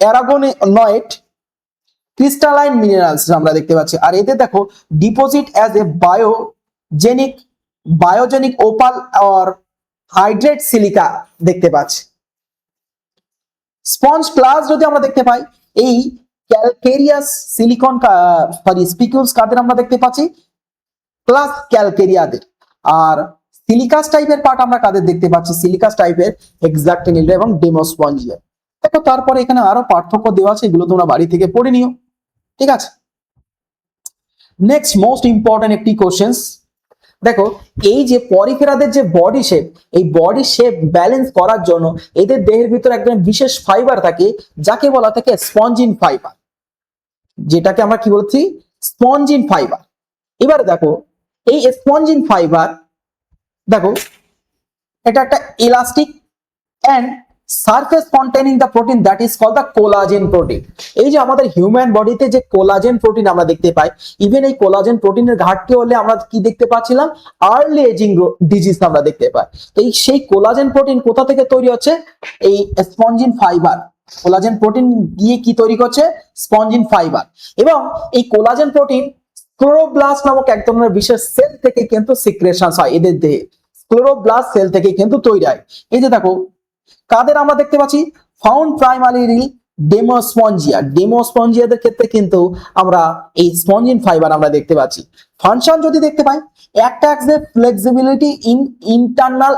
aragonite crystalline minerals আমরা দেখতে পাচ্ছি। আর এতে দেখো deposit as a biogenic opal or hydrate silica দেখতে পাচ্ছি। স্পঞ্জ ক্লাস যদি আমরা দেখতে পাই, এই ক্যালকেরিয়াস সিলিকন স্পিকিউলস কাদের আমরা দেখতে পাচ্ছি? ক্লাস ক্যালকেরিয়াদের। আর সিলিকাস টাইপের পার্ট আমরা কাদের দেখতে পাচ্ছি? সিলিকাস টাইপের হেক্সাক্টিনিডা এবং ডেমোস্পঞ্জিয়া। দেখো তারপরে এখানে আরো পার্থক্য দেওয়া আছে, এগুলো তোমরা বাড়ি থেকে পড়ে নিও। ঠিক আছে, নেক্সট মোস্ট ইম্পর্টেন্ট একটি কোশ্চেন দেখো, এই যে পরিফেরাদের যে বডি শেপ, এই বডি শেপ ব্যালেন্স করার জন্য এদের দেহের ভিতরে একদম বিশেষ ফাইবার থাকে যাকে বলা থাকে স্পঞ্জিন ফাইবার, যেটাকে আমরা কি বলছি? Spongin fibre. এবার দেখো এই স্পঞ্জিন ফাইবার দেখো এটা একটা elastic and surface containing the protein that is called the collagen protein. এই যে আমাদের হিউম্যান বডিতে যে কোলাজেন প্রোটিন আমরা দেখতে পাই, ইভেন এই কোলাজেন প্রোটিনের ঘাটতি হলে আমরা কি দেখতে পাচ্ছিলাম? আর্লি এজিং ডিজিজ আমরা দেখতে পাই। তো এই সেই কোলাজেন প্রোটিন কোথা থেকে তৈরি হচ্ছে? এই স্পঞ্জিন ফাইবার। কোলাজেন প্রোটিন দিয়ে কি তৈরি করছে? Spongin fibre. এবং এই কোলাজেন প্রোটিন ক্লোরোব্লাস্ট নামক এক ধরনের বিশেষ সেল থেকে কিন্তু সিক্রেশন হয় এদের দেহে, ক্লোরোব্লাস্ট সেল থেকে কিন্তু তৈরি হয়। এই যে দেখো কাদের আমরা দেখতে পাচ্ছি? Found primarily ডেমোস্পঞ্জিয়া। ডেমোস্পঞ্জিয়াদের ক্ষেত্রে কিন্তু আমরা এই স্পঞ্জিন ফাইবার আমরা দেখতে পাচ্ছি। ফাংশন যদি দেখতে পাই, একটা আছে ফ্লেক্সিবিলিটি ইন ইন্টারনাল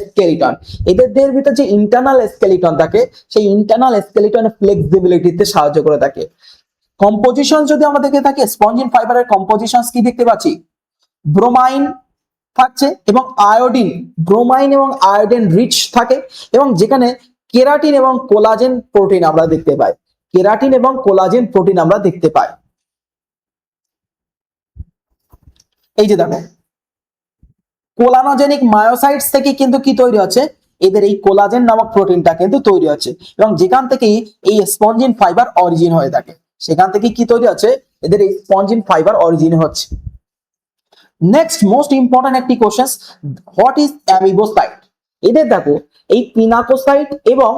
স্কেলিটন। এদের দেহের ভিতরে যে ইন্টারনাল স্কেলিটন থাকে সেই ইন্টারনাল স্কেলিটন ফ্লেক্সিবিলিটিতে সাহায্য করে থাকে। কম্পোজিশন যদি আমরা দেখে থাকি, স্পঞ্জিন ফাইবারের কম্পোজিশন কি দেখতে পাচ্ছি? ব্রোমাইন থাকছে এবং আয়োডিন, ব্রোমাইন এবং আয়োডিন রিচ থাকে, এবং যেখানে কেরাটিন এবং কোলাজেন প্রোটিন আমরা দেখতে পাই, কেরাটিন এবং কোলাজেন প্রোটিন আমরা দেখতে পাই। এই যে দেখো কোলানোজেনিক মায়োসাইটস থেকে কিন্তু কি তৈরি হচ্ছে? এদের এই কোলাজেন নামক প্রোটিনটা কিন্তু তৈরি হচ্ছে, এবং যেখান থেকে এই স্পঞ্জিন ফাইবার অরিজিন হয়ে থাকে, সেখান থেকে কি তৈরি হচ্ছে? এদের এই স্পঞ্জিন ফাইবার অরিজিন হচ্ছে। নেক্সট মোস্ট ইম্পর্টেন্ট একটি কোশ্চেন, হোয়াট ইজ অ্যামিবোসাইট? এদের দেখো এই পিনাকোসাইট এবং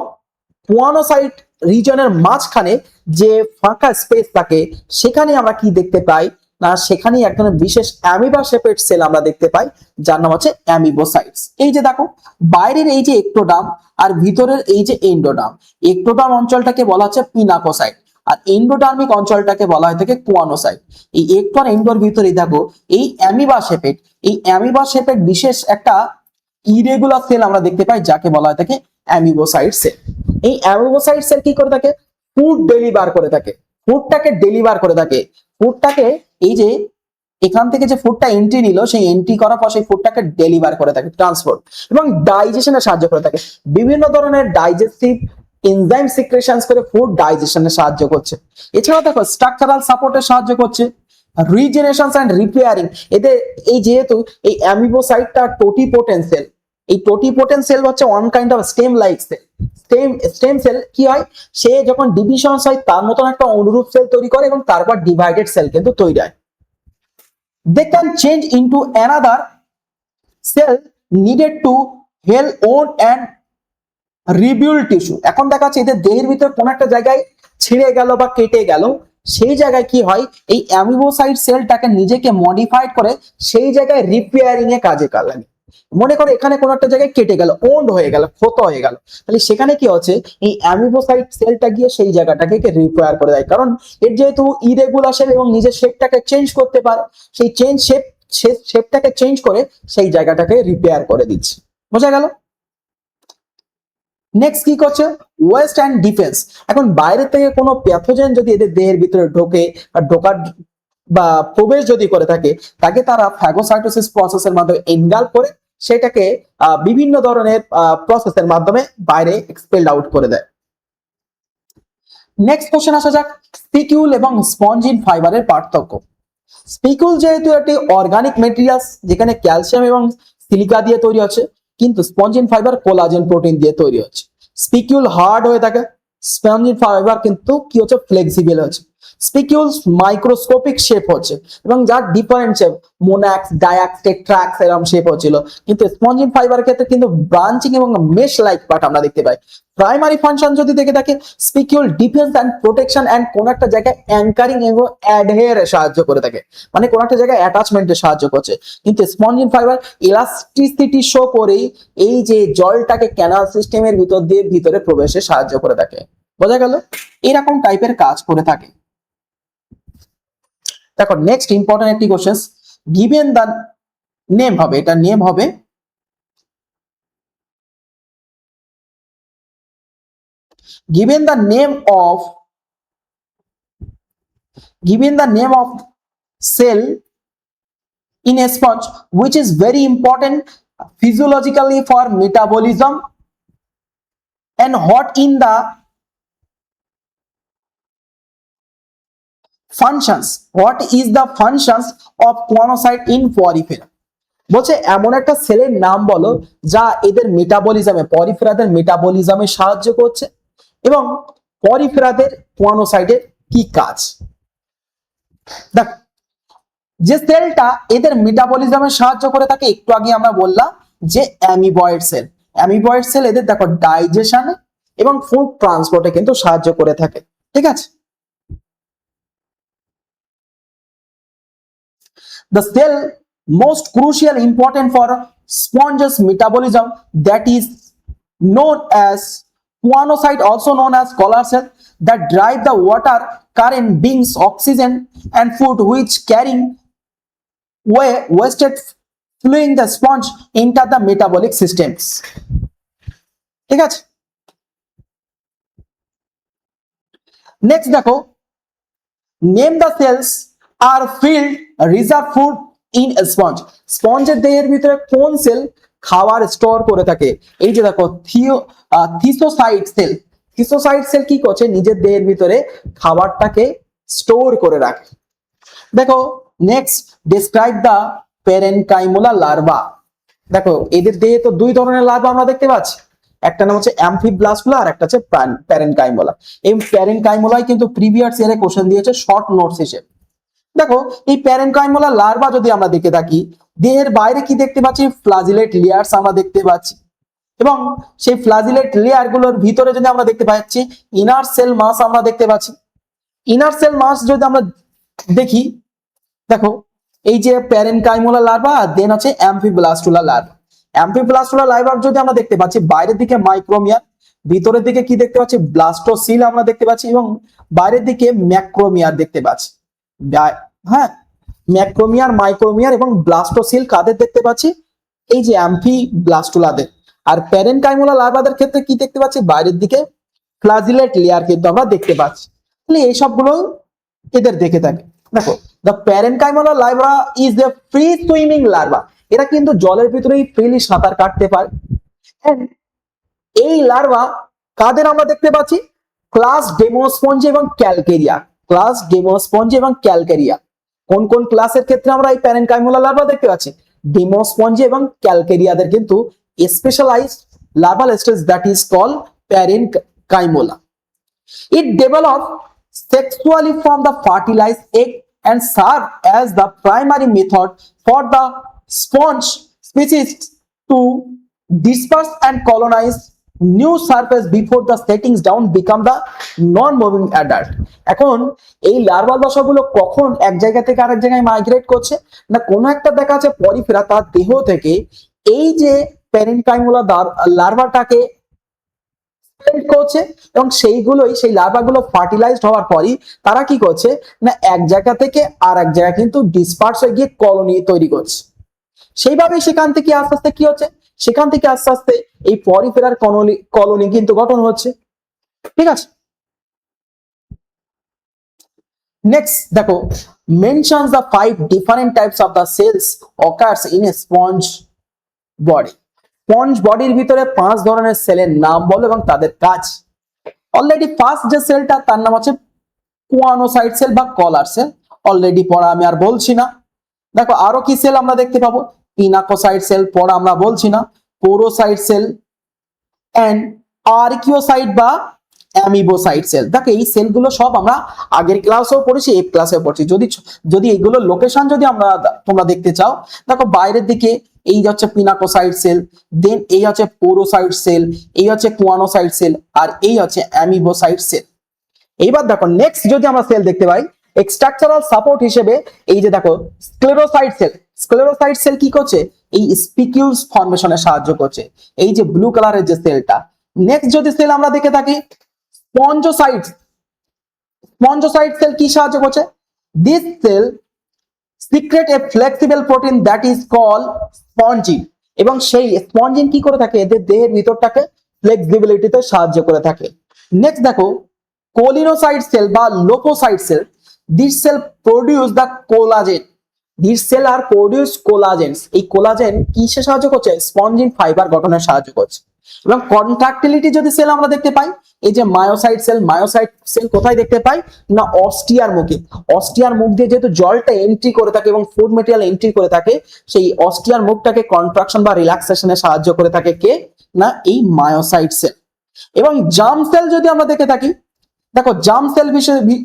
কুয়ানোসাইট রিজনের মাঝখানে যে ফাঁকা স্পেস থাকে সেখানে আমরা কি দেখতে পাই না? সেখানে এক ধরনের বিশেষ অ্যামিবা শেপেড সেল আমরা দেখতে পাই যার নাম হচ্ছে অ্যামিবোসাইটস। এই যে দেখো বাইরের এই যে এক্টোডার্ম আর ভিতরের এই যে এন্ডোডার্ম, এক্টোডার্ম অঞ্চলটাকে বলা হচ্ছে পিনাকোসাইট আর এন্ডোডার্মিক অঞ্চলটাকে বলা হয় থাকে কুয়ানোসাইট। এই একটো আর এন্ডোর ভিতরে দেখো এই অ্যামিবা শেপেড, এই অ্যামিবা শেপেড বিশেষ একটা ইরেগুলার সেল আমরা দেখতে পাই যাকে বলা হয় থাকে অ্যামিবোসাইট সেল। এই অ্যামিবোসাইট সেল কি করে থাকে? ফুড ডেলিভার করে থাকে, ফুডটাকে ডেলিভার করে থাকে, ফুডটাকে এই যে এখান থেকে যে ফুডটা এন্ট্রি নিল সেই এন্ট্রি করার পর সেই ফুডটাকে ডেলিভার করে থাকে, ট্রান্সপোর্ট এবং ডাইজেশনে সাহায্য করে থাকে। বিভিন্ন ধরনের ডাইজেস্টিভ এনজাইম সিক্রেশনস করে ফুড ডাইজেশনে সাহায্য করছে। এছাড়াও দেখো স্ট্রাকচারাল সাপোর্টে সাহায্য করছে, রিজেনারেশন এন্ড রিপেয়ারিং। এদের এই যেহেতু এই অ্যামিবোসাইটটা টোটিপোটেন্ট সেল, এই টোটিপোটেন্ট সেল হচ্ছে one kind of stem like cell. Stem cell কি হয়? সে যখন ডিভিশন হয় তার মতন একটা অনুরূপ সেল তৈরি করে এবং তারপর ডিভাইডেড সেল কিন্তু তৈরি হয়। They can change into another cell needed to help own and rebuild tissue. এখন দেখা যাচ্ছে এদের দেহের ভিতরে কোন একটা জায়গায় ছিঁড়ে গেল বা কেটে গেল, সেই জায়গায় কি হয়, এই অ্যামিবোসাইট সেলটাকে নিজেকে মডিফাইড করে সেই জায়গায় রিপেয়ারিং এ কাজে লাগে। মনে করো এখানে কোন একটা জায়গায় কেটে গেল, ওন্ড হয়ে গেল, ক্ষত হয়ে গেল, তাহলে সেখানে কি হচ্ছে, এই অ্যামিবোসাইট সেলটা গিয়ে সেই জায়গাটাকে রিপেয়ার করে দেয়। কারণ এর যেহেতু ইরেগুলার শেপ এবং নিজের শেপটাকে চেঞ্জ করতে পারে, সেই শেপটাকে চেঞ্জ করে সেই জায়গাটাকে রিপেয়ার করে দিচ্ছে। বোঝা গেল? নেক্সট কি করছে, ওয়েস্ট অ্যান্ড ডিফেন্স। এখন বাইরে থেকে কোনো প্যাথোজেন যদি এদের দেহের ভিতরে ঢোকে বা ঢোকার বা প্রবেশ যদি করে থাকে, তাকে তারা ফ্যাগোসাইটোসিস প্রসেসের মাধ্যমে এনগাল্ফ করে সেটাকে বিভিন্ন ধরনের প্রসেসের মাধ্যমে বাইরে এক্সপেলড আউট করে দেয়। নেক্সট কোশ্চেন আসা যাক, স্পিকিউল এবং স্পঞ্জিন ফাইবারের পার্থক্য। স্পিকিউল যেহেতু একটি অর্গানিক মেটেরিয়ালস যেখানে ক্যালসিয়াম এবং সিলিকা দিয়ে তৈরি হচ্ছে, কিন্তু স্পঞ্জিন ফাইবার কোলাজেন প্রোটিন দিয়ে তৈরি হচ্ছে। স্পিকিউল হার্ড হয়ে থাকে, স্পঞ্জিন ফাইবার কিন্তু কি হচ্ছে, ফ্লেক্সিবল হচ্ছে। স্পিকিউলস মাইক্রোস্কোপিক শেপ হচ্ছে এবং যার ডিফারেন্ট শেপ, মোনাক্স, ডায়াক্স, টেট্রাক্স এরকম শেপ হচ্ছিল, কিন্তু স্পঞ্জিন ফাইবারের ক্ষেত্রে কিন্তু ব্রাঞ্চিং এবং মেশ লাইক পার্ট আমরা দেখতে পাই। প্রাইমারি ফাংশন যদি দেখে থাকি, spicule defence and protection and কোন একটা জায়গায় অ্যাঙ্কারিং এবং অ্যাডহেয়ারে সাহায্য করে থাকে, মানে কোন একটা জায়গায় অ্যাটাচমেন্টে সাহায্য করছে। কিন্তু স্পঞ্জিন ফাইবার ইলাস্টিসিটি শো করেই এই যে জলটাকে ক্যানাল সিস্টেমের ভিতর দিয়ে ভিতরে প্রবেশে সাহায্য করে থাকে। বোঝা গেল? এরকম টাইপের কাজ করে থাকে। দেখো নেক্সট ইম্পর্টেন্ট একটি কোশ্চেন, গিভেন দ্য নেম হবে, এটা নেম হবে given the name of cell in a sponge which is very important physiologically for metabolism and what in the functions, what is the functions of choanocyte in porifera। বলছে এমন একটা সেলের নাম বলো যা এদের মেটাবলিজমে, পরিফেরাদের মেটাবলিজমে সাহায্য করছে এবং পরিফেরাদের কোয়ানোসাইটের কি কাজ। দেখ, যে সেলটা এদের মেটাবলিজমে সাহায্য করে থাকে, একটু আগে আমরা বললাম যে অ্যামিবয়েড সেল। অ্যামিবয়েড সেল এদের দেখো ডাইজেশন এবং ফুড ট্রান্সপোর্টে কিন্তু সাহায্য করে থাকে। ঠিক আছে, the cell most crucial important for sponge's metabolism that is known as choanocyte, also known as collar cell, that drive the water current brings oxygen and food which carrying wasted fluid the sponge enter the metabolic systems। ঠিক আছে, নেক্সট দেখো, name the cells are filled reserve food in a sponge। স্পঞ্জের দেহের ভিতরে কোন সেল খাবার স্টোর করে থাকে? এই যে দেখো থিসোসাইট সেল। থিসোসাইট সেল কি করছে, নিজের দেহের ভিতরে খাবারটাকে স্টোর করে রাখে। দেখো next, describe the parenchymula larva. দেখো এদের দেহে তো দুই ধরনের লার্ভা আমরা দেখতে পাচ্ছি, একটা নাম হচ্ছে অ্যামফিব্লাস্টুলা আর একটা হচ্ছে প্যারেনকাইমোলা। এই প্যারেনকাইমোলাই কিন্তু প্রিভিয়াস ইয়ারে কোশ্চেন দিয়েছে শর্ট নোটস হিসেবে। দেখো এই প্যারেনকাইমোলা লার্ভা যদি আমরা দেখে থাকি, দেহের বাইরে কি দেখতে পাচ্ছি, ফ্লাজিলেট লেয়ার্স আমরা দেখতে পাচ্ছি এবং সেই ফ্লাজিলেট লেয়ার গুলোর ভিতরে যদি আমরা দেখতে পাচ্ছি ইনার সেল মাস আমরা দেখতে পাচ্ছি। ইনার সেল মাস যদি আমরা দেখি, দেখো এই যে প্যারেনকাইমোলা লার্ভা আর দেন আছে অ্যামফিব্লাস্টুলা লার্ভা। অ্যামফিব্লাস্টুলা লার্ভা যদি আমরা দেখতে পাচ্ছি, বাইরের দিকে মাইক্রোমিয়ার, ভিতরের দিকে কি দেখতে পাচ্ছি, ব্লাস্টোসিল আমরা দেখতে পাচ্ছি এবং বাইরের দিকে ম্যাক্রোমিয়ার দেখতে পাচ্ছি। হ্যাঁ, ম্যাক্রোমিয়ার, মাইক্রোমিয়ার এবং ব্লাস্টোসিল কাদের দেখতে পাচ্ছি, এই যে অ্যামফিব্লাস্টুলাদের। আর প্যারেনকাইমোলা লার্ভাদের ক্ষেত্রে কি দেখতে পাচ্ছি, বাইরের দিকে ফ্লাজিলেট লেয়ার কিন্তু আমরা দেখতে পাচ্ছি। তাহলে এই সবগুলো এদের দেখে থাকে। দেখো the parenchymula larva is a free swimming larva. এরা কিন্তু জলের ভিতরেই ফ্রিলি সাঁতার কাটতে পারে। এই লার্ভা কাদের আমরা দেখতে পাচ্ছি, ক্লাস ডেমোস্পঞ্জ এবং ক্যালকেরিয়া। ক্লাস ডেমোস্পঞ্জ এবং ক্যালকেরিয়া, কোন কোন ক্লাসের ক্ষেত্রে আমরা এই প্যারেনকাইমোলা লার্ভা দেখতে পাচ্ছি, ডেমোস্পঞ্জ এবং ক্যালকেরিয়াদের কিন্তু specialised larval stage that is called parenchymula. It develops sexually from the fertilized egg and serve as the primary method for the sponge species to disperse and colonize new surface before the settings down become the non moving adult. এখন এই লার্ভাল দশাগুলো কখন এক জায়গা থেকে আরেক জায়গায় মাইগ্রেট করছে, না কোনো একটা দেখা যাচ্ছে পরিফেরা তার দেহ থেকে এই যে প্যারেন্কাইমুলা লার্ভাটাকে করছে এবং সেইগুলোই সেই লার্ভাগুলো ফার্টিলাইজড হওয়ার পরই তারা কি করছে না এক জায়গা থেকে আর এক জায়গায় কিন্তু ডিসপার্স হয়ে গিয়ে কলোনি তৈরি করছে। সেইভাবেই সেখান থেকে আস্তে আস্তে কি হচ্ছে, সেখান থেকে আস্তে আস্তে এই পরিফেরার কলোনি কিন্তু গঠন হচ্ছে। ঠিক আছে, নেক্সট দেখো mentions the 5 different types of the cells occurs in a sponge body. Sponge বডির ভিতরে 5 ধরনের সেলের নাম বলো এবং তাদের কাজ। অলরেডি ফার্স্ট যে সেলটা তার নাম হচ্ছে কুয়ানোসাইট সেল বা কলার সেল, অলরেডি পড়া আমি আর বলছি না। দেখো আরো কি সেল আমরা দেখতে পাবো, পিনাকোসাইট সেল পড়া আমরা বলছি না, পোরোসাইট সেল এন্ড আর্কিওসাইট বা অ্যামিবোসাইট সেল। দেখো এই সেলগুলো সব আমরা আগের ক্লাসেও পড়েছি, এই ক্লাসেও পড়ছি। যদি এগুলো লোকেশন যদি তোমরা দেখতে চাও, দেখো বাইরের দিকে এই হচ্ছে পিনাকোসাইট সেল, দেন এই হচ্ছে পোরোসাইট সেল, এই হচ্ছে কুয়ানোসাইট সেল, আর এই হচ্ছে অ্যামিবোসাইট সেল। এইবার দেখো নেক্সট যদি আমরা সেল দেখতে পাই স্ট্রাকচারাল সাপোর্ট হিসেবে, এই যে দেখো স্ক্লেরোসাইট সেল। স্ক্লেরোসাইট সেল কি করছে, এই স্পিকিউলস ফর্মেশনে সাহায্য করছে, এই যে ব্লু কালারের যে সেলটা। নেক্সট যদি সেল আমরা দেখে থাকি স্পঞ্জোসাইট। স্পঞ্জোসাইট সেল কি সাহায্য করছে, this cell secrete a flexible protein that is call spongin, এবং সেই স্পঞ্জিন কি করে থাকে, এদের দেহের ভিতরটাকে ফ্লেক্সিবিলিটিতে সাহায্য করে থাকে। নেক্সট দেখো কোলিনোসাইট সেল বা lophocyte cell. This cell produce the collagen. This cell are produce collagens. এই কোলাজেন কিসে সাহায্য করছে, স্পঞ্জিন ফাইবার গঠনে সাহায্য করছে। এবং কন্ট্রাক্টিলিটি যদি সেল আমরা দেখতে পাই, এই যে মায়োসাইট সেল। মায়োসাইট সেল কোথায় দেখতে পাই না অস্টিয়ার মুখে। অস্টিয়ার মুখ দিয়ে যেহেতু জলটা এন্ট্রি করে থাকে এবং ফুড মেটেরিয়াল এন্ট্রি করে থাকে, সেই অস্টিয়ার মুখটাকে কন্ট্রাকশন বা রিল্যাক্সেশনে সাহায্য করে থাকে কে না এই মায়োসাইট সেল। এবং জার্ম সেল যদি আমরা দেখে থাকি, দেখো জার্ম সেল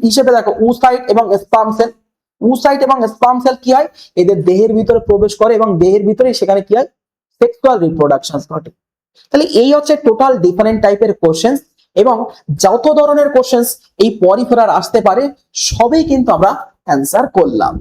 হিসেবে দেখো উসাইট এবং স্পার্ম সেল। উসাইট এবং স্পার্ম সেল কি হয়, এদের দেহের ভিতরে প্রবেশ করে এবং দেহের ভিতরে সেখানে কি হয় সেক্সুয়াল রিপ্রোডাকশন ঘটে। তাহলে এই হচ্ছে টোটাল ডিফারেন্ট টাইপের কোশ্চেন, এবং যত ধরনের কোশ্চেন এই পরিফেরার আসতে পারে সবই কিন্তু আমরা অ্যান্সার করলাম।